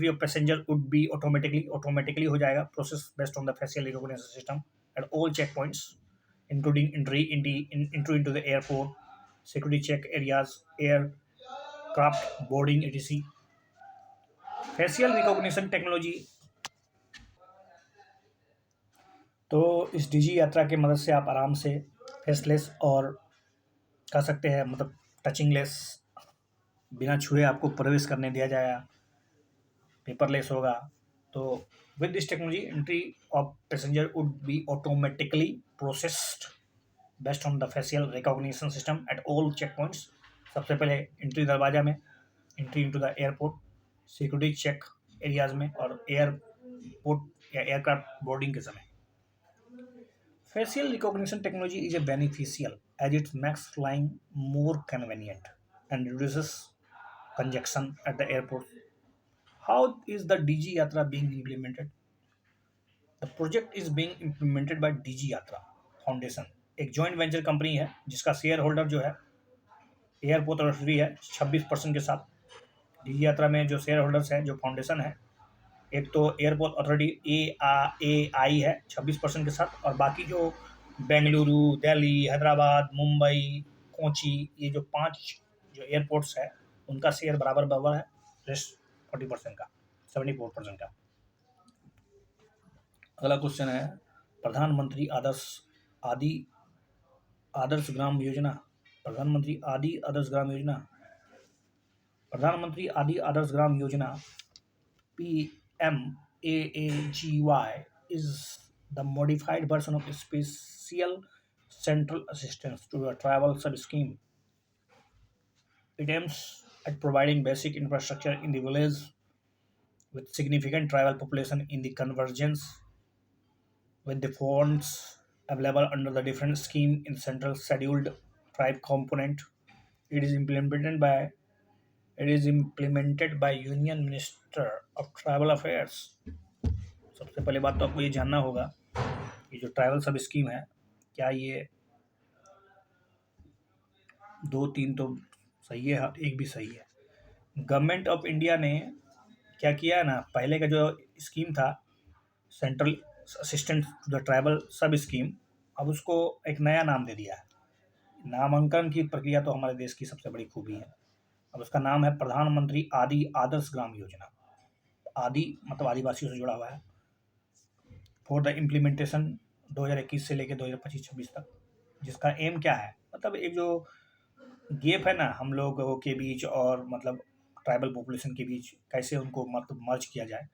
of passenger would be automatically हो जाएगा process based on the facial recognition system at all checkpoints, including entry into the airport, security check areas, aircraft boarding etc. Facial recognition technology, तो इस DG यात्रा की मदद से आप आराम से फेसलेस और कर सकते हैं, मतलब टचिंगलेस, बिना छुए आपको प्रवेश करने दिया जाएगा, पेपरलेस होगा। तो with this technology entry of passenger would be automatically processed based on the facial recognition system at all check points. सबसे पहले एंट्री दरवाजा में, entry into the airport, security check areas में, और एयरपोर्ट या एयरक्राफ्ट बोर्डिंग के समय। Facial recognition technology is a beneficial as it makes flying more convenient and reduces congestion at the airport. How is the DG Yatra being implemented? The project is being implemented by DG Yatra Foundation, एक joint venture company है जिसका share holder जो है airport authority है 26% के साथ। DG यात्रा में जो शेयर होल्डर्स हैं, जो फाउंडेशन है, एक तो एयरपोर्ट अथॉरिटी ए आई है 26% के साथ, और बाकी जो बेंगलुरु, दिल्ली, हैदराबाद, मुंबई, कोची, ये जो 5 जो एयरपोर्ट्स है उनका शेयर बराबर बराबर है, रेस्ट 40% का, 74% का। अगला क्वेश्चन है, प्रधानमंत्री आदि आदर्श ग्राम योजना। प्रधानमंत्री आदि Adarsh Gram Yojana PMAAGY is the modified version of a special central assistance to a travel sub-scheme. It aims at providing basic infrastructure in the village with significant tribal population in the convergence with the funds available under the different scheme in central scheduled tribe component. It is implemented by Union Minister of Tribal Affairs. सबसे पहले बात तो आपको ये जानना होगा कि जो ट्राइबल सब स्कीम है, क्या ये 2-3 तो सही है, एक भी सही है। गवर्नमेंट ऑफ इंडिया ने क्या किया है ना, पहले का जो स्कीम था central assistant to the tribal sub scheme, अब उसको एक नया नाम दे दिया है। नामांकन की प्रक्रिया तो हमारे देश की सबसे बड़ी खूबी है। अब उसका नाम है प्रधानमंत्री आदि आदर्श ग्राम योजना। आदि मतलब आदिवासियों से जुड़ा हुआ है। फॉर द इम्प्लीमेंटेशन 2021 से लेकर 2025-26 तक, जिसका एम क्या है, मतलब एक जो गैप है ना हम लोगों के बीच और मतलब ट्राइबल पॉपुलेशन के बीच, कैसे उनको मतलब मर्ज किया जाए।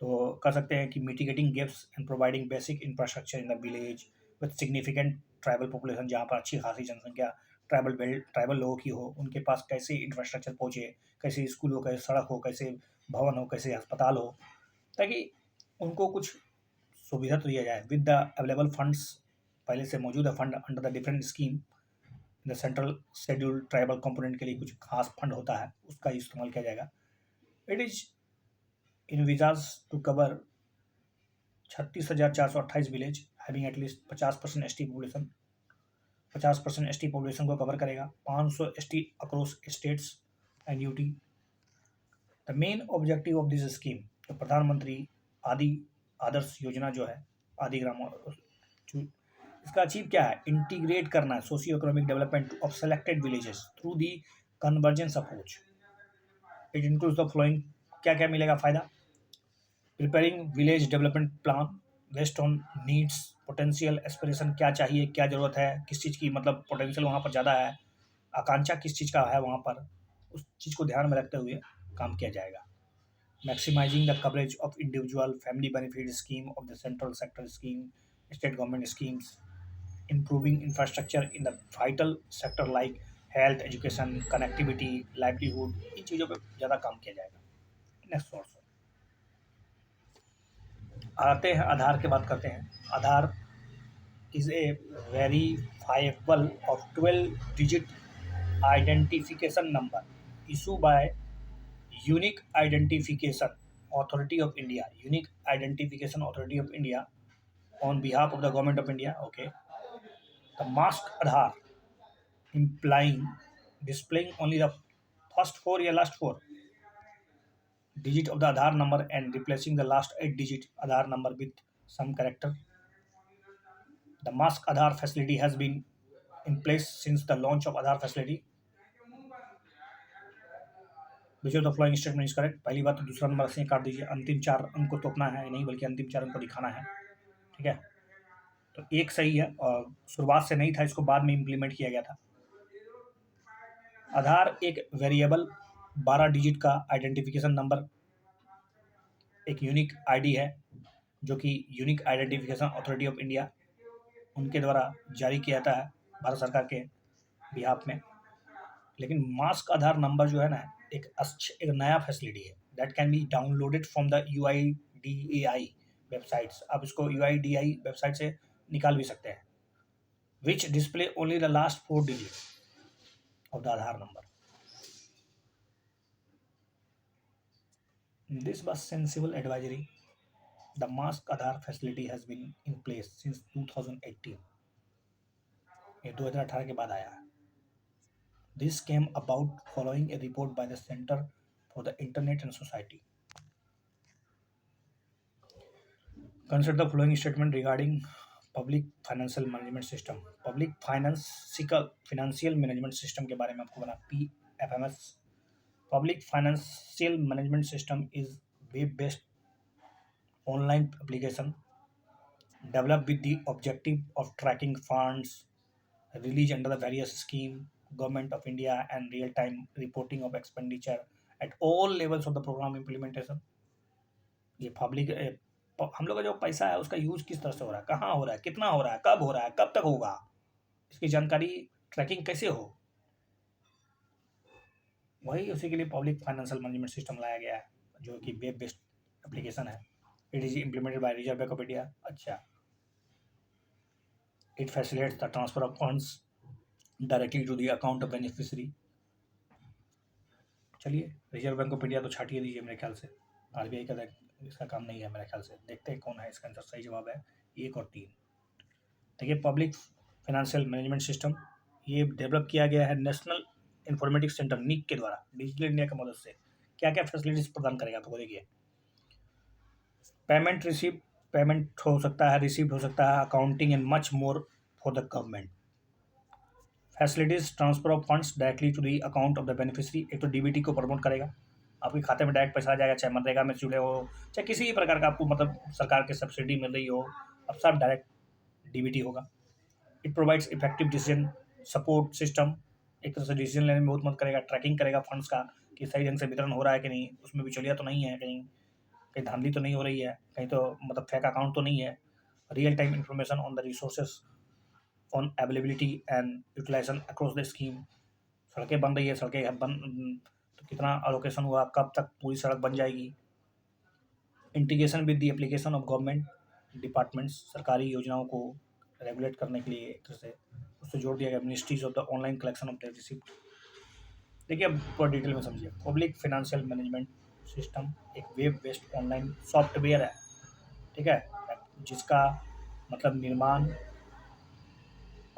तो कर सकते हैं कि mitigating gaps and providing basic infrastructure in the village with significant tribal population, जहाँ पर अच्छी खासी जनसंख्या ट्राइबल लोगों की हो, उनके पास कैसे इंफ्रास्ट्रक्चर पहुँचे, कैसे स्कूल हो, कैसे सड़क हो, कैसे भवन हो, कैसे अस्पताल हो, ताकि उनको कुछ सुविधा तो दिया जाए विद द अवेलेबल फंड्स। पहले से मौजूद है fund under the different scheme. The central scheduled tribal component के लिए कुछ खास फंड होता है, उसका इस्तेमाल किया जाएगा। It is envisages to cover 36,428 village having at least 50% ST population. 50% ST population को कवर करेगा। 500 ST across states and UT. The main objective of this scheme, जो प्रधानमंत्री आदि आदर्श योजना जो है, आदि ग्राम, इसका अचीव क्या है? इंटीग्रेट करना है socio economic development of selected villages through the convergence approach. It includes the flowing, क्या क्या मिलेगा फायदा? Preparing village development plan based on needs, potential, aspiration, क्या चाहिए, क्या ज़रूरत है, किस चीज़ की मतलब पोटेंशियल वहाँ पर ज़्यादा है, आकांक्षा किस चीज़ का है वहाँ पर, उस चीज़ को ध्यान में रखते हुए काम किया जाएगा। Maximising the coverage of individual family benefit scheme of the central sector scheme, state government schemes, improving infrastructure in the vital sector like health, education, connectivity, livelihood, इन चीज़ों पर ज़्यादा काम किया जाएगा। नेक्स्ट सोर्स आते हैं, आधार की बात करते हैं। Aadhaar is a verifiable of 12 digit identification number issue by unique identification authority of India, unique identification authority of India on behalf of the government of India. Okay, the mask Aadhaar implying displaying only the first four या last four digit of the Aadhaar number and replacing the last 8 digit Aadhaar number with some character. The mask Aadhaar facility has been in place since the launch of Aadhaar facility. Which of the following statement is correct? पहली बात तो दूसरा number से काट दीजिए, अंतिम 4 अंक को तोपना है नहीं बल्कि अंतिम 4 अंक को दिखाना है। ठीक है, तो एक सही है और शुरुआत से नहीं था, इसको बाद में इम्प्लीमेंट किया गया था। आधार एक वेरिएबल 12 डिजिट का आइडेंटिफिकेशन नंबर, एक यूनिक आईडी है जो कि unique identification authority of India उनके द्वारा जारी किया जाता है भारत सरकार के बिहाफ में। लेकिन मास्क आधार नंबर जो है ना, एक नया फैसिलिटी है that can be downloaded from the UIDAI websites. आप इसको UIDAI वेबसाइट से निकाल भी सकते हैं। विच display only the last 4 digit of the Aadhaar number. This was sensible advisory. The mask Aadhaar facility has been in place since 2018. ये 2018 के बाद आया है। This came about following a report by the Center for the Internet and Society. Consider the following statement regarding public financial management system. Public financial management system के बारे में आपको बना PFMS. Public financial management system is web-based online application developed with the objective of tracking funds released under the various scheme government of India and real-time reporting of expenditure at all levels of the program implementation. ये public हम लोग का जो पैसा है उसका use किस तरह से हो रहा है, कहाँ हो रहा है, कितना हो रहा है, कब हो रहा है, कब तक होगा, इसकी जानकारी ट्रैकिंग कैसे हो, वही उसी के लिए पब्लिक फाइनेंशियल मैनेजमेंट सिस्टम लाया गया है जो कि वेब बेस्ड एप्लीकेशन है। It is implemented by reserve bank of India. अच्छा, it facilitates the transfer of funds directly to the account of beneficiary. चलिए, रिजर्व बैंक ऑफ इंडिया तो छाटिए दीजिए, मेरे ख्याल से RBI का इसका काम नहीं है मेरे ख्याल से। देखते हैं कौन है इसका आंसर। सही जवाब है 1 और 3। देखिए, पब्लिक फाइनेंशियल मैनेजमेंट सिस्टम ये डेवलप किया गया है नेशनल इंफॉर्मेटिक्स सेंटर NIC के द्वारा डिजिटल इंडिया की मदद से। क्या क्या फैसिलिटीज प्रदान करेगा आपको? देखिए, पेमेंट हो सकता है, रिसीव्ड हो सकता है, accounting and much more for the government. Facilities transfer of funds directly to the account of the beneficiary. एक तो DBT को प्रमोट करेगा, आपके खाते में डायरेक्ट पैसा आ जाएगा, चाहे मनरेगा में जुड़े हो, चाहे किसी भी प्रकार का आपको मतलब सरकार की सब्सिडी मिल रही हो, अब सब डायरेक्ट DBT होगा। It provides effective decision support system, एक तरह से डिसीजन लेने में बहुत मदद करेगा। ट्रैकिंग करेगा फंड्स का कि सही ढंग से वितरण हो रहा है कि नहीं, उसमें बिचौलिया तो नहीं है, कहीं धांधली तो नहीं हो रही है, कहीं तो मतलब फेक अकाउंट तो नहीं है। Real time information on the resources on availability and utilisation across the scheme. सड़कें बन रही है, सड़कें बन तो कितना अलोकेशन हुआ, कब तक पूरी सड़क बन जाएगी। Integration with the application of government departments, सरकारी योजनाओं को रेगुलेट करने के लिए एक तरह से उससे जोड़ दिया गया। Ministries of the online collection of the receipt. देखिए अब थोड़ा डिटेल में समझिए। पब्लिक फाइनेंशियल मैनेजमेंट सिस्टम एक वेब बेस्ड ऑनलाइन सॉफ्टवेयर है, ठीक है, जिसका मतलब निर्माण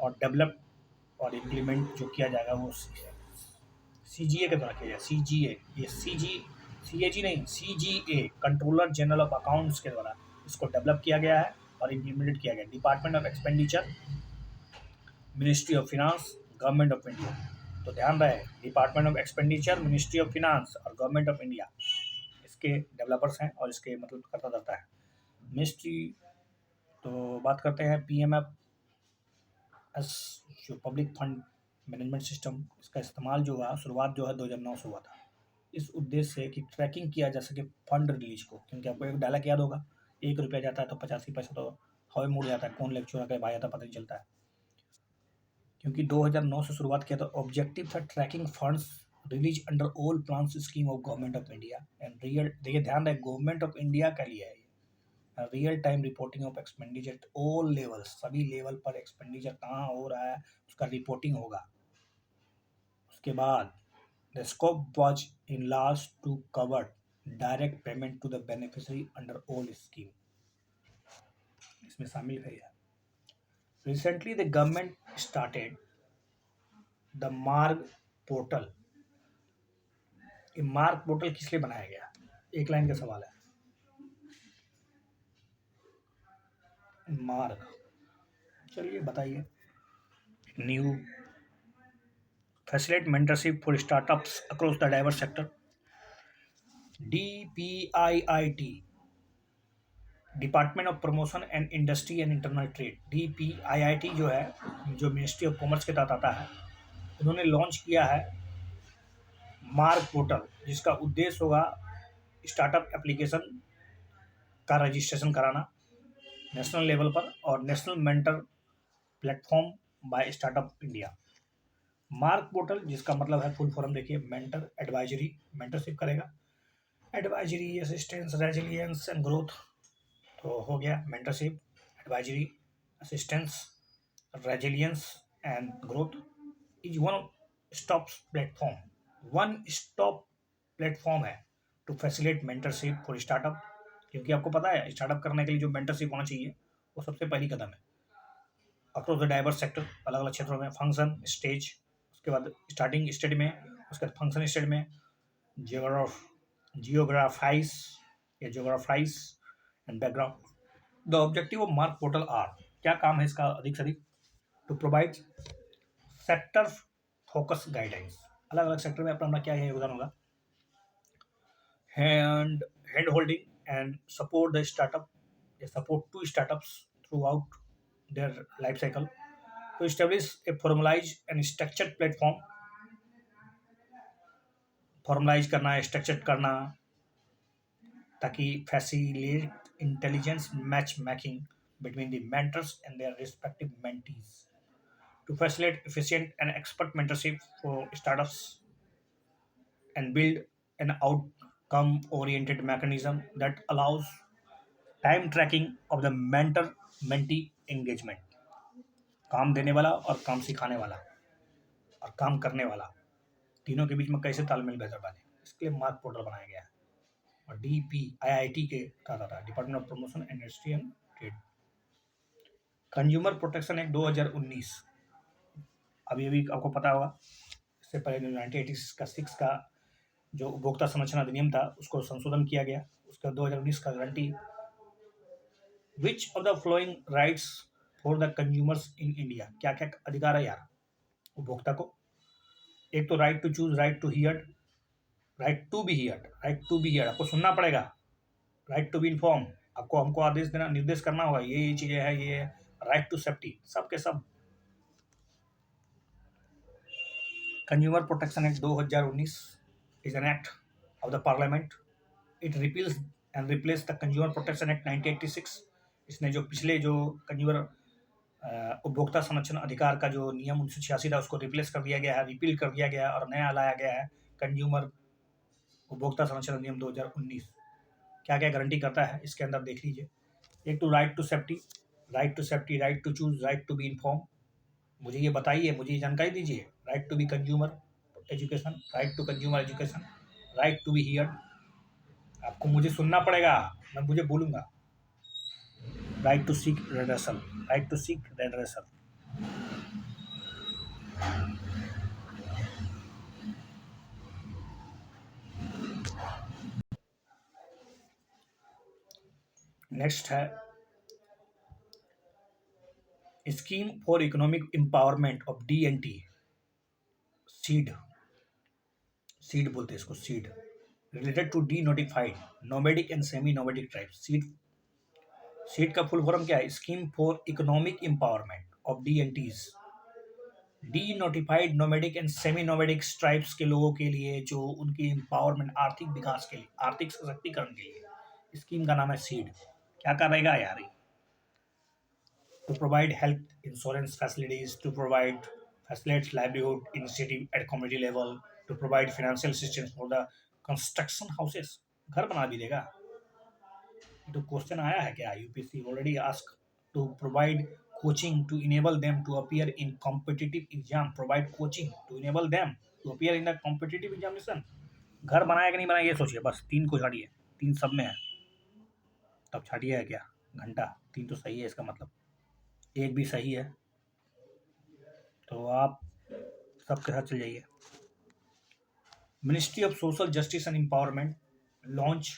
और डेवलप और इम्प्लीमेंट जो किया जाएगा वो सीजीए के द्वारा किया जाएगा। सीजीए, ये सीएजी नहीं, CGA controller general of accounts के द्वारा इसको डेवलप किया गया है और इम्प्लीमेंट किया गया। Department of expenditure, ministry of finance, government of India. तो ध्यान रहे, department of expenditure, ministry of finance और गवर्नमेंट ऑफ इंडिया इसके डेवलपर्स हैं और इसके मतलब करता रहता है। मिनिस्ट्री तो बात करते हैं पीएमएफ एस, जो पब्लिक फंड मैनेजमेंट सिस्टम, इसका इस्तेमाल जो हुआ, शुरुआत जो है 2009 से हुआ था, इस उद्देश्य से कि ट्रैकिंग किया जा सके फंड रिलीज को। क्योंकि आपको एक डायलॉग याद होगा, 1 रुपया जाता है तो 85 पैसा तो हवा में उड़ जाता है, कौन लेक्चर आकर भाई आता पता नहीं चलता है। क्योंकि 2009 से शुरुआत किया, तो ऑब्जेक्टिव था tracking funds release under all plan scheme of government of India and real, देखिए ध्यान रहे, गवर्नमेंट ऑफ इंडिया का लिए है, real time reporting of expenditure at all levels, सभी लेवल पर एक्सपेंडिचर कहाँ हो रहा है उसका रिपोर्टिंग होगा। उसके बाद the scope was in last to cover direct payment to the beneficiary under all scheme, इसमें शामिल है। Recently the government started the मार्ग पोर्टल। ये मार्ग पोर्टल किस लिए बनाया गया, एक लाइन का सवाल है। मार्ग, चलिए बताइए। New facilitate mentorship for startups across the diverse sector, DPIIT, department of promotion and industry and internal trade. DPIIT जो है, जो मिनिस्ट्री ऑफ कॉमर्स के तहत आता है, उन्होंने लॉन्च किया है मार्ग पोर्टल, जिसका उद्देश्य होगा स्टार्टअप एप्लीकेशन का रजिस्ट्रेशन कराना नेशनल लेवल पर और national mentor platform by startup India. MAARG portal जिसका मतलब है, फुल फॉर्म देखिए, मेंटर एडवाइजरी, मेंटरशिप करेगा, advisory assistance resilience and growth, तो हो गया mentorship, advisory, assistance, resilience and growth. Is one stop platform, one stop platform है to facilitate mentorship for startup. क्योंकि आपको पता है स्टार्टअप करने के लिए जो मेंटरशिप होना चाहिए वो सबसे पहली कदम है। अक्रॉस द डाइवर्स सेक्टर, अलग अलग क्षेत्रों में, फंक्शन स्टेज, उसके बाद स्टार्टिंग स्टेज में, उसके बाद फंक्शन स्टेज में, जियोग्राफाइज या geographies and background. The objective of MAARG portal are, क्या काम है इसका अधिक से अधिक, to provide sector focus guidance, अलग अलग सेक्टर में अपना अपना क्या है योगदान होगा, hand holding and support the startup, they support two startups throughout their life cycle, to establish a formalized and structured platform, formalise करना है, स्ट्रक्चर्ड करना, ताकि facilitate intelligence matchmaking between the mentors and their respective mentees, to facilitate efficient and expert mentorship for startups and build an outcome oriented mechanism that allows time tracking of the mentor mentee engagement, काम देने वाला और काम सिखाने वाला और काम करने वाला, तीनों के बीच में कैसे तालमेल बेहतर बने, इसके लिए मार्क पोर्टल बनाया गया है। और DPIIT के तहत आता है, department of promotion and industry and trade. Consumer protection act 2019, अभी अभी आपको पता होगा, इससे पहले 1986 का जो उपभोक्ता संरक्षण अधिनियम था उसको संशोधन किया गया, उसके 2019 का guarantee. Which of the following rights for the consumers in India, क्या क्या अधिकार है यार उपभोक्ता को। एक तो right to choose, right to hear, right to be heard, right to be heard, आपको सुनना पड़ेगा, राइट टू बी इन्फॉर्म, आपको हमको आदेश देना, निर्देश करना होगा, ये चीजें है, ये राइट टू सेफ्टी, सब के सब। Consumer protection act 2019 is an act of the parliament, it repeals and replace the consumer protection act 1986। इसने जो पिछले जो कंज्यूमर उपभोक्ता संरक्षण अधिकार का जो नियम 1986 था उसको रिप्लेस कर दिया गया है, रिपील कर दिया गया है और नया लाया गया है कंज्यूमर उपभोक्ता संरक्षण अधिनियम 2019। क्या क्या गारंटी करता है इसके अंदर देख लीजिए। एक तो right to safety, right to safety, right to choose, right to be inform. मुझे ये बताइए, मुझे ये जानकारी दीजिए। Right to be consumer education, right to consumer education, right to be heard. आपको मुझे सुनना पड़ेगा, मैं मुझे बोलूंगा। Right to seek redressal, right to seek redressal. Next है scheme for economic empowerment of डी&टी, सीड, सीड बोलते हैं इसको, SEED, related to denotified nomadic and semi nomadic tribes. SEED, SEED का फुल फॉर्म क्या है? Scheme for economic empowerment of DNTs, denotified nomadic and semi nomadic tribes के लोगों के लिए, जो उनकी एम्पावरमेंट, आर्थिक विकास के लिए, आर्थिक सशक्तिकरण के लिए स्कीम का नाम है सीड। क्या करेगा यार? To provide health insurance facilities, to provide facilitate livelihood initiative at community level, to provide financial assistance for the construction houses। घर बना भी देगा। तो क्वेश्चन आया है क्या? UPSC already ask to provide coaching to enable them to appear in competitive exam, provide coaching to enable them to appear in the competitive examination. घर बनाया कि नहीं बनाया ये सोचिए, बस तीन को छाड़िए, तीन सब में है, तब छाड़िए है क्या? घंटा, तीन तो सही है इसका मतलब, एक भी सही है तो आप सबके साथ चल जाइए। Ministry of social justice and empowerment launch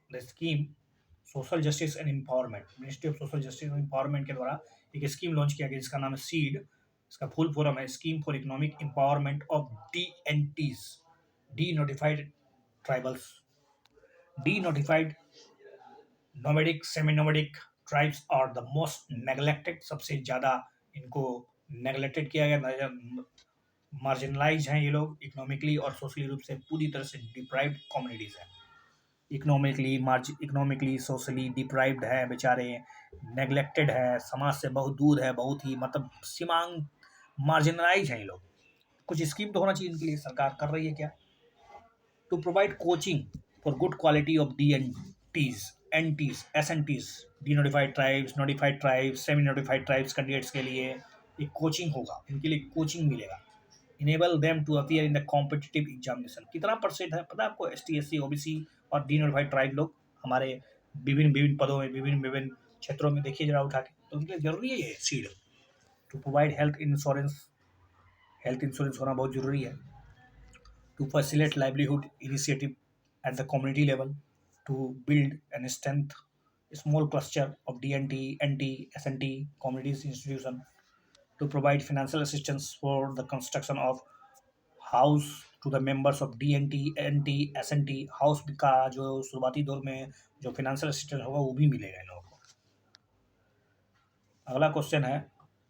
the scheme social justice and empowerment. Ministry of social justice and empowerment के द्वारा एक स्कीम लॉन्च किया गया जिसका नाम है सीड। इसका फुल फॉर्म है scheme for economic empowerment of DNTs, denotified tribals, denotified nomadic semi nomadic tribes are the most neglected. सबसे ज़्यादा इनको नेग्लेक्टेड किया गया, मार्जिनलाइज हैं ये लोग इकोनॉमिकली और सोशली रूप से, पूरी तरह से डिप्राइव्ड कम्युनिटीज़ हैं। इकोनॉमिकली सोशली डिप्राइव्ड है बेचारे, नेग्लेक्टेड है, समाज से बहुत दूर है, बहुत ही मतलब सीमांग मार्जिनलाइज हैं ये लोग। कुछ स्कीम तो होना चाहिए इनके लिए, सरकार कर रही है क्या? To provide coaching for good quality of DNTs, NTs, SNTs, denotified tribes, semi notified tribes candidates के लिए एक कोचिंग होगा, इनके लिए कोचिंग मिलेगा। Enable them to appear in the competitive examination. कितना परसेंट है पता है आपको? एसटी, एससी, ओबीसी और डी नोटिफाइड ट्राइब लोग हमारे विभिन्न विभिन्न पदों में, विभिन्न विभिन्न क्षेत्रों में, देखिए जरा उठा के, तो उनके लिए जरूरी है ये seed. To provide health insurance, health insurance होना बहुत जरूरी है। To facilitate livelihood initiative at the community level, to build and strength small cluster of D&T, NT, SNT communities institution, to provide financial assistance for the construction of house to the members of D&T, NT, SNT। House का जो शुरुआती दौर में जो financial assistance होगा वो भी मिलेगा इन लोगों को। अगला क्वेश्चन है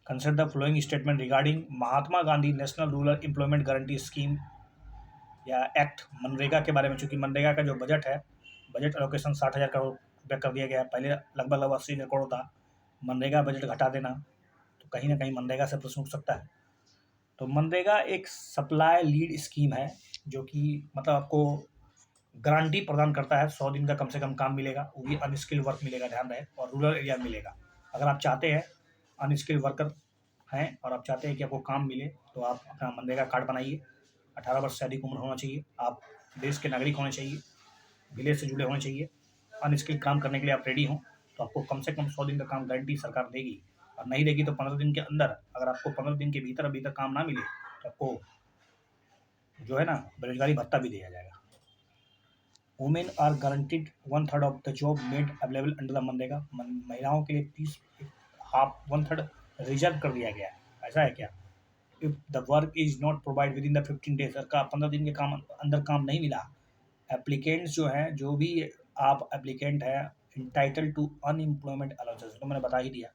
consider the following statement regarding Mahatma Gandhi national rural employment guarantee scheme या एक्ट, मनरेगा के बारे में। चूंकि मनरेगा का जो बजट है, बजट एलोकेशन 60,000 करोड़ रुपये कर दिया गया है, पहले लगभग 80,000 करोड़ था। मनरेगा बजट घटा देना तो कहीं ना कहीं मनरेगा से प्रश्न उठ सकता है। तो मनरेगा एक सप्लाई लीड स्कीम है जो कि मतलब आपको गारंटी प्रदान करता है 100 दिन का कम से कम काम मिलेगा, वो भी अनस्किल्ड वर्क मिलेगा, ध्यान रहे, और रूरल एरिया में मिलेगा। अगर आप चाहते हैं, अनस्किल्ड वर्कर हैं और आप चाहते हैं कि आपको काम मिले, तो आप अपना मनरेगा कार्ड बनाइए। 18 वर्ष से अधिक उम्र होना चाहिए, आप देश के नागरिक होने चाहिए, विलेज से जुड़े होने चाहिए, अनस्किल्ड काम करने के लिए आप रेडी हों, तो आपको कम से कम 100 दिन का काम गारंटी सरकार देगी। और नहीं देगी तो 15 दिन के अंदर, अगर आपको 15 दिन के भीतर काम ना मिले तो आपको जो है ना बेरोजगारी भत्ता भी दिया जाएगा। Women are guaranteed 1/3 of the job made available under the मनरेगा। महिलाओं के लिए 30 हाफ 1/3 रिजर्व कर दिया गया है। ऐसा है क्या? If the work is not provide with in the 15 days, का 15 दिन के काम अंदर काम नहीं मिला, एप्लीकेंट्स जो हैं, जो भी आप एप्लीकेंट है, इंटाइटल टू अनएम्प्लॉयमेंट अलाउंसेस, तो मैंने बता ही दिया।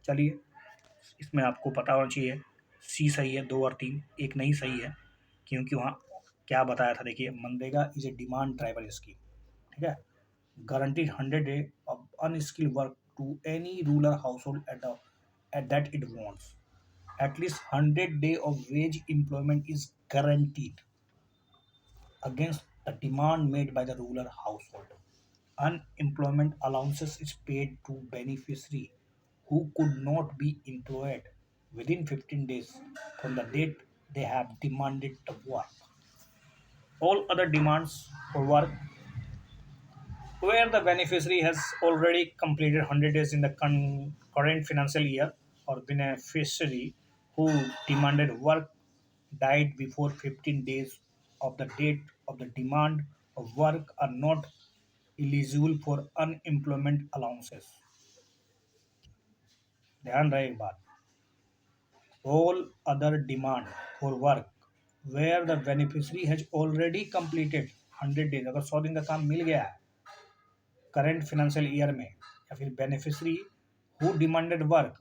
चलिए, इसमें आपको पता होना चाहिए सी सही है, 2 और 3, एक नहीं सही है, क्योंकि वहाँ क्या बताया था, देखिए, मनरेगा is a demand driver scheme, ठीक है। Guarantee 100 day of unskilled work to any rural household at the that it wants. At least 100 days of wage employment is guaranteed against the demand made by the rural household. Unemployment allowances is paid to beneficiary who could not be employed within 15 days from the date they have demanded the work. All other demands for work where the beneficiary has already completed 100 days in the current financial year, or beneficiary who demanded work died before 15 days of the date of the demand of work are not eligible for unemployment allowances. ध्यान रहे एक बात, all other demand for work where the beneficiary has already completed 100 days, अगर 100 दिन का काम मिल गया है करंट फाइनेंशियल ईयर में, या फिर beneficiary who demanded work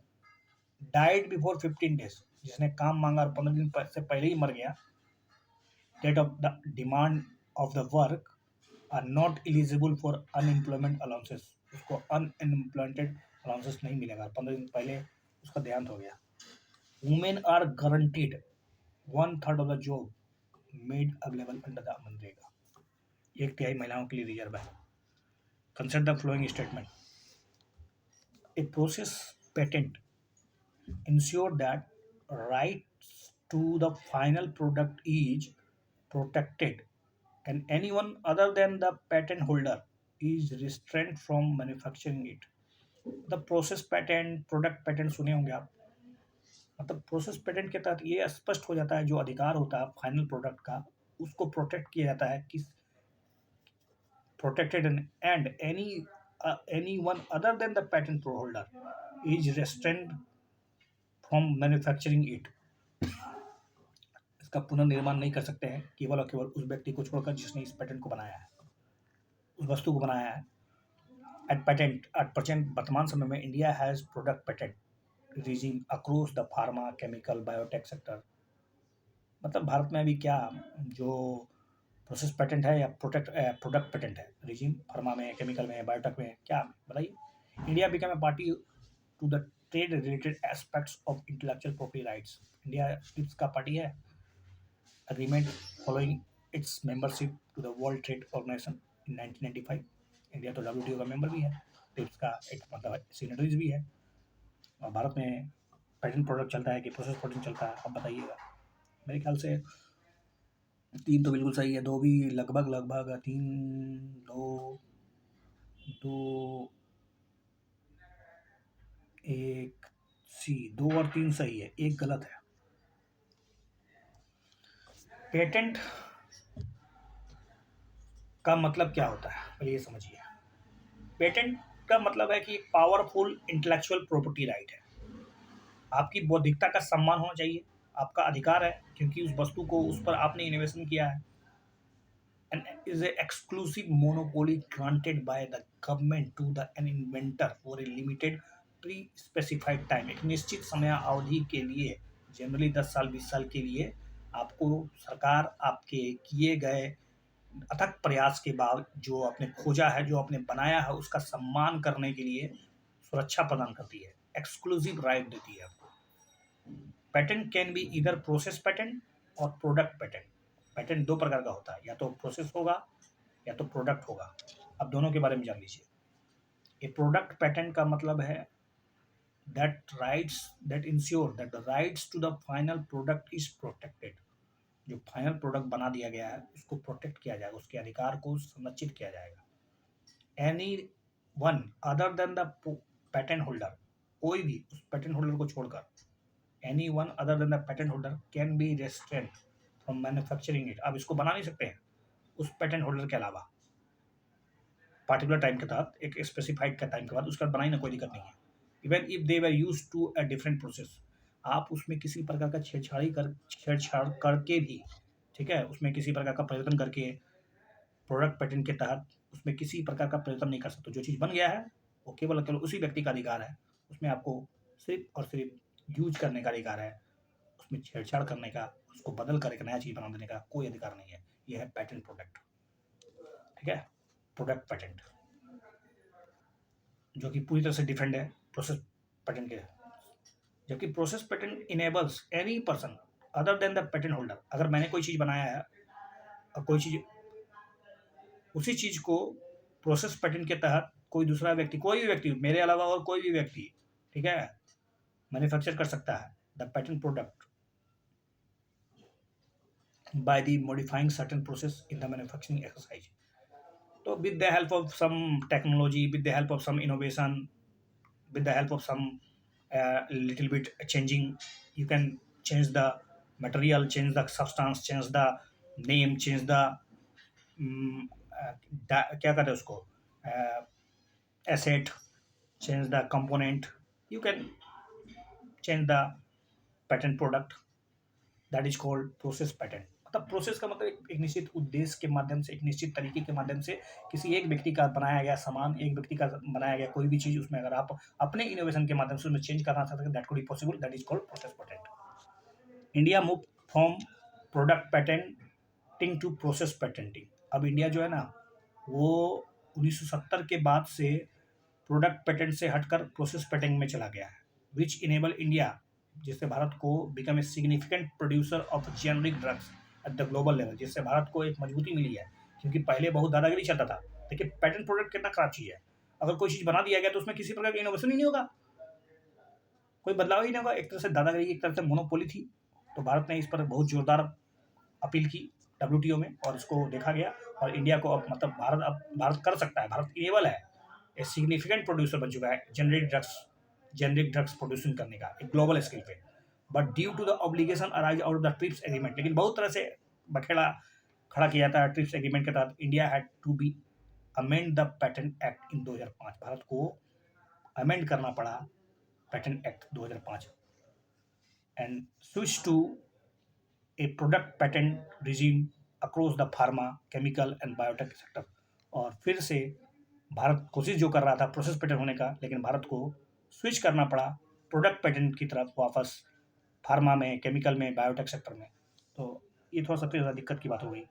died before 15 days, जिसने काम मांगा और 15 दिन से पहले ही मर गया, date of the demand of the work are not eligible for unemployment allowances, उसको अनएम्प्लॉयमेंट अलाउंसेस नहीं मिलेगा, 15 दिन पहले उसका देहांत हो गया. Women are guaranteed 1/3 of the job made available under the मनरेगा, एक तिहाई महिलाओं के लिए रिजर्व है. Consider the following statement. A process patent ensure that rights to the final product is protected and anyone other than the patent holder is restrained from manufacturing it. The process patent, product patent सुने होंगे आप. मतलब process patent के तहत ये स्पष्ट हो जाता है जो अधिकार होता है फाइनल प्रोडक्ट का, उसको प्रोटेक्ट किया जाता है कि protected and anyone other than the patent holder is restrained from manufacturing it. इसका पुनर्निर्माण नहीं कर सकते हैं केवल और केवल उस व्यक्ति को छोड़कर जिसने इस पेटेंट को बनाया है, उस वस्तु को बनाया है. एट प्रेजेंट वर्तमान समय में India has product patent regime across the pharma chemical biotech sector. मतलब भारत में अभी क्या जो प्रोसेस पेटेंट है या प्रोडक्ट पेटेंट है रिजीम, फार्मा में, केमिकल में, बायोटेक में, क्या बताइए. India become a party to the trade related aspects of intellectual property rights. India TRIPS का पार्टी है agreement following its membership to the World Trade Organization in 1995. India तो WTO का member भी है, ट्रिप्स का एक मतलब सिग्नेटरीज भी है. और भारत में पेटेंट प्रोडक्ट चलता है कि प्रोसेस पेटेंट चलता है, अब बताइएगा. मेरे ख्याल से 3 तो बिल्कुल सही है, 2 भी लगभग 3 2 2 1 सी, 2 और 3 सही है, 1 गलत है. पेटेंट का मतलब क्या होता है पहले ये समझिए. पेटेंट का मतलब है कि एक पावरफुल इंटेलेक्चुअल प्रॉपर्टी राइट है. आपकी बौद्धिकता का सम्मान होना चाहिए, आपका अधिकार है क्योंकि उस वस्तु को उस पर आपने इन्वेस्टमेंट किया है. And is a exclusive monopoly granted by the government to the an inventor for a limited pre specified time. एक निश्चित समय अवधि के लिए, जनरली 10 साल 20 साल के लिए आपको सरकार आपके किए गए अथक प्रयास के बाद जो आपने खोजा है, जो आपने बनाया है, उसका सम्मान करने के लिए सुरक्षा प्रदान करती है, एक्सक्लूसिव राइट देती है आपको. पेटेंट कैन बी इधर प्रोसेस पेटेंट और प्रोडक्ट पेटेंट. पेटेंट 2 प्रकार का होता है, या तो प्रोसेस होगा या तो प्रोडक्ट होगा. अब दोनों के बारे में जान लीजिए. ये प्रोडक्ट पेटेंट का मतलब है that rights that ensure that the rights to the final product is protected. जो फाइनल प्रोडक्ट बना दिया गया है उसको प्रोटेक्ट किया जाएगा, उसके अधिकार को संरक्षित किया जाएगा. Any one other than the patent holder, कोई भी उस पेटेंट होल्डर को छोड़कर, any one other than the patent holder can be restrained from manufacturing it. अब इसको बना नहीं सकते हैं उस पेटेंट होल्डर के अलावा, पार्टिकुलर टाइम के तहत, एक स्पेसिफाइड का टाइम के बाद उसके बाद बनाई ना, कोई दिक्कत नहीं है. Even if they were use to a different process, आप उसमें किसी प्रकार का छेड़छाड़ करके भी, ठीक है, उसमें किसी प्रकार का परिवर्तन करके प्रोडक्ट पेटेंट के तहत उसमें किसी प्रकार का परिवर्तन नहीं कर सकते. जो चीज़ बन गया है वो केवल केवल उसी व्यक्ति का अधिकार है, उसमें आपको सिर्फ और सिर्फ यूज करने का अधिकार है, उसमें छेड़छाड़ करने का, उसको बदल कर एक नया चीज़ बना देने का कोई अधिकार नहीं है. यह है पेटेंट प्रोडक्ट, ठीक है, प्रोडक्ट पेटेंट, जो कि पूरी तरह से डिफरेंट है प्रोसेस पेटेंट के जबकि process patent enables any person other than the patent holder. अगर मैंने कोई चीज़ बनाया है और कोई चीज़, उसी चीज़ को प्रोसेस पेटेंट के तहत कोई दूसरा व्यक्ति, कोई भी व्यक्ति मेरे अलावा और कोई भी व्यक्ति, ठीक है, मैन्युफैक्चर कर सकता है the patent product by the modifying certain process in the manufacturing exercise. So with the help of some technology, with the help of some innovation, with the help of some little bit changing, you can change the material, change the substance, change the name, change the क्या कहते हैं उसको, asset, change the component, you can change the patent product, that is called process patent. मतलब process का मतलब एक निश्चित उद्देश्य के माध्यम से, एक निश्चित तरीके के माध्यम से किसी एक व्यक्ति का बनाया गया सामान, एक व्यक्ति का बनाया गया कोई भी चीज़, उसमें अगर आप अपने इनोवेशन के माध्यम से उसमें चेंज करना चाहते हैं, that could be possible, that is called process patent. India move from product patenting to process patenting. अब इंडिया जो है ना, वो 1970 के बाद से प्रोडक्ट पेटेंट से हटकर प्रोसेस पेटेंट में चला गया है, विच इनेबल इंडिया, जिससे भारत को become a significant producer of generic drugs at the global level, जिससे भारत को एक मजबूती मिली है। क्योंकि पहले बहुत दादागिरी चलता था। देखिए पैटेंट प्रोडक्ट कितना खराब चीज़ है, अगर कोई चीज़ बना दिया गया तो उसमें किसी प्रकार का इनोवेशन ही नहीं होगा, कोई बदलाव ही नहीं होगा। एक तरह से दादागिरी, एक तरह से मोनोपोली थी। तो भारत ने इस पर बहुत जोरदार अपील की WTO में, और इसको देखा गया, और इंडिया को अब मतलब भारत कर सकता है, भारत इनेबल है, एक सिग्निफिकेंट प्रोड्यूसर बन चुका है जेनरिक ड्रग्स प्रोड्यूसिंग करने का एक ग्लोबल स्केल पे। But due to the obligation arise out of the TRIPS agreement, लेकिन बहुत तरह से बखेड़ा खड़ा किया जाता है ट्रिप्स एग्रीमेंट के तहत। India had to be amend the patent act in 2005, भारत को अमेंड करना पड़ा patent act 2005 and switch to a product patent regime across the pharma, chemical and biotech sector. और फिर से भारत कोशिश जो कर रहा था प्रोसेस पेटेंट होने का, लेकिन भारत को स्विच करना पड़ा प्रोडक्ट पेटेंट की तरफ वापस, फार्मा में, केमिकल में, बायोटेक सेक्टर में। तो ये थोड़ा सबसे ज़्यादा दिक्कत की बात हो गई।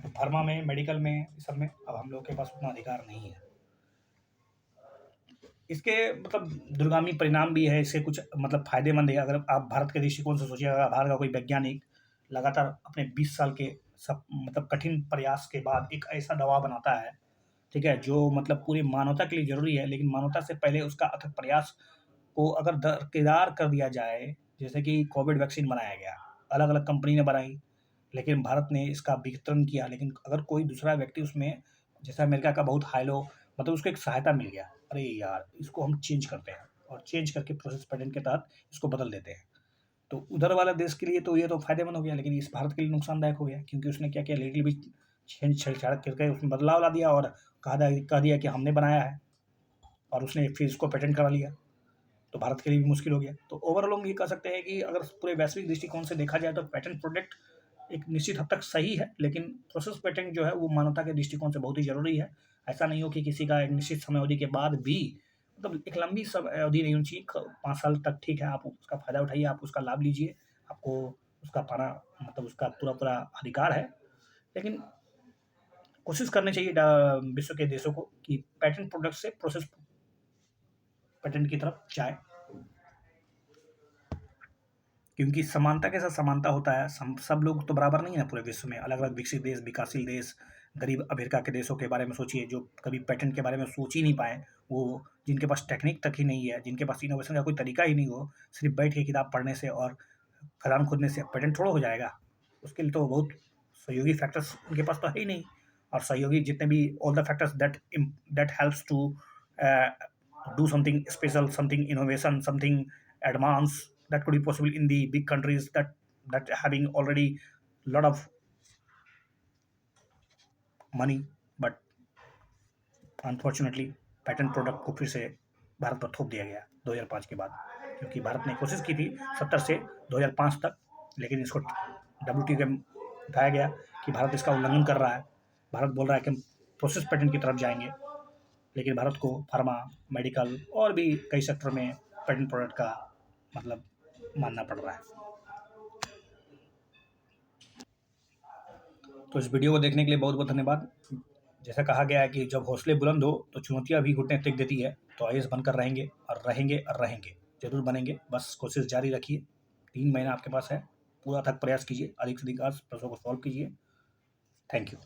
तो फार्मा में, मेडिकल में, सब में अब हम लोग के पास उतना अधिकार नहीं है। इसके मतलब दूरगामी परिणाम भी है, इसके कुछ मतलब फायदेमंद है। अगर आप भारत के दृष्टिकोण से सोचिएगा, बाहर का कोई वैज्ञानिक लगातार अपने 20 साल के सब मतलब कठिन प्रयास के बाद एक ऐसा दवा बनाता है, ठीक है, जो मतलब पूरी मानवता के लिए ज़रूरी है, लेकिन मानवता से पहले उसका अथक प्रयास को अगर दरकिनार कर दिया जाए, जैसे कि कोविड वैक्सीन बनाया गया, अलग अलग कंपनी ने बनाई, लेकिन भारत ने इसका वितरण किया, लेकिन अगर कोई दूसरा व्यक्ति उसमें, जैसे अमेरिका का बहुत हाई लो, मतलब उसको एक सहायता मिल गया, अरे यार इसको हम चेंज करते हैं, और चेंज करके प्रोसेस पेटेंट के तहत इसको बदल देते हैं, तो उधर वाला देश के लिए तो ये तो फायदेमंद हो गया, लेकिन इस भारत के लिए नुकसानदायक हो गया, क्योंकि उसने क्या किया, लिटिल भी छेड़छाड़ करके उसमें बदलाव ला दिया, और कह दिया कि हमने बनाया है, और उसने फिर इसको पेटेंट करा लिया, तो भारत के लिए भी मुश्किल हो गया। तो ओवरऑल हम ये कह सकते हैं कि अगर पूरे वैश्विक दृष्टिकोण से देखा जाए तो पेटेंट प्रोडक्ट एक निश्चित हद तक सही है, लेकिन प्रोसेस पेटेंट जो है वो मानवता के दृष्टिकोण से बहुत ही ज़रूरी है। ऐसा नहीं हो कि किसी का एक निश्चित समय अवधि के बाद भी, मतलब एक लंबी समय अवधि नहीं होनी चाहिए, 5 साल तक ठीक है, आप उसका फ़ायदा उठाइए, आप उसका लाभ लीजिए, आपको उसका पाना मतलब उसका पूरा अधिकार है, लेकिन कोशिश करनी चाहिए विश्व के देशों को कि पेटेंट प्रोडक्ट से प्रोसेस पेटेंट की तरफ जाए, क्योंकि समानता के साथ समानता होता है। सब लोग तो बराबर नहीं है पूरे विश्व में, अलग अलग विकसित देश, विकासशील देश, गरीब अफ्रीका के देशों के बारे में सोचिए, जो कभी पेटेंट के बारे में सोच ही नहीं पाए, वो जिनके पास टेक्निक तक ही नहीं है, जिनके पास इनोवेशन का कोई तरीका ही नहीं हो, सिर्फ बैठ के किताब पढ़ने से और खदान खोदने से पेटेंट थोड़ा हो जाएगा। उसके लिए तो बहुत सहयोगी फैक्टर्स उनके पास तो है ही नहीं, और सहयोगी जितने भी all the factors that helps to do something special, something innovation, something advanced that could be possible in the big countries that having already lot of money, but unfortunately patent product को फिर से भारत पर थोप दिया गया 2005 के बाद, क्योंकि भारत ने कोशिश की थी 70 से 2005 तक, लेकिन इसको WTO में बताया गया कि भारत इसका उल्लंघन कर रहा है। भारत बोल रहा है कि हम प्रोसेस पेटेंट की तरफ जाएंगे, लेकिन भारत को फार्मा, मेडिकल और भी कई सेक्टर में पेटेंट प्रोडक्ट का मतलब मानना पड़ रहा है। तो इस वीडियो को देखने के लिए बहुत बहुत धन्यवाद। जैसा कहा गया है कि जब हौसले बुलंद हो तो चुनौतियां भी घुटने टेक देती है। तो आईएएस बनकर रहेंगे और रहेंगे और रहेंगे, ज़रूर बनेंगे। बस कोशिश जारी रखिए, 3 महीना आपके पास है, पूरा अथक प्रयास कीजिए, अधिक से अधिक आज प्रश्नों को सॉल्व कीजिए। Thank you.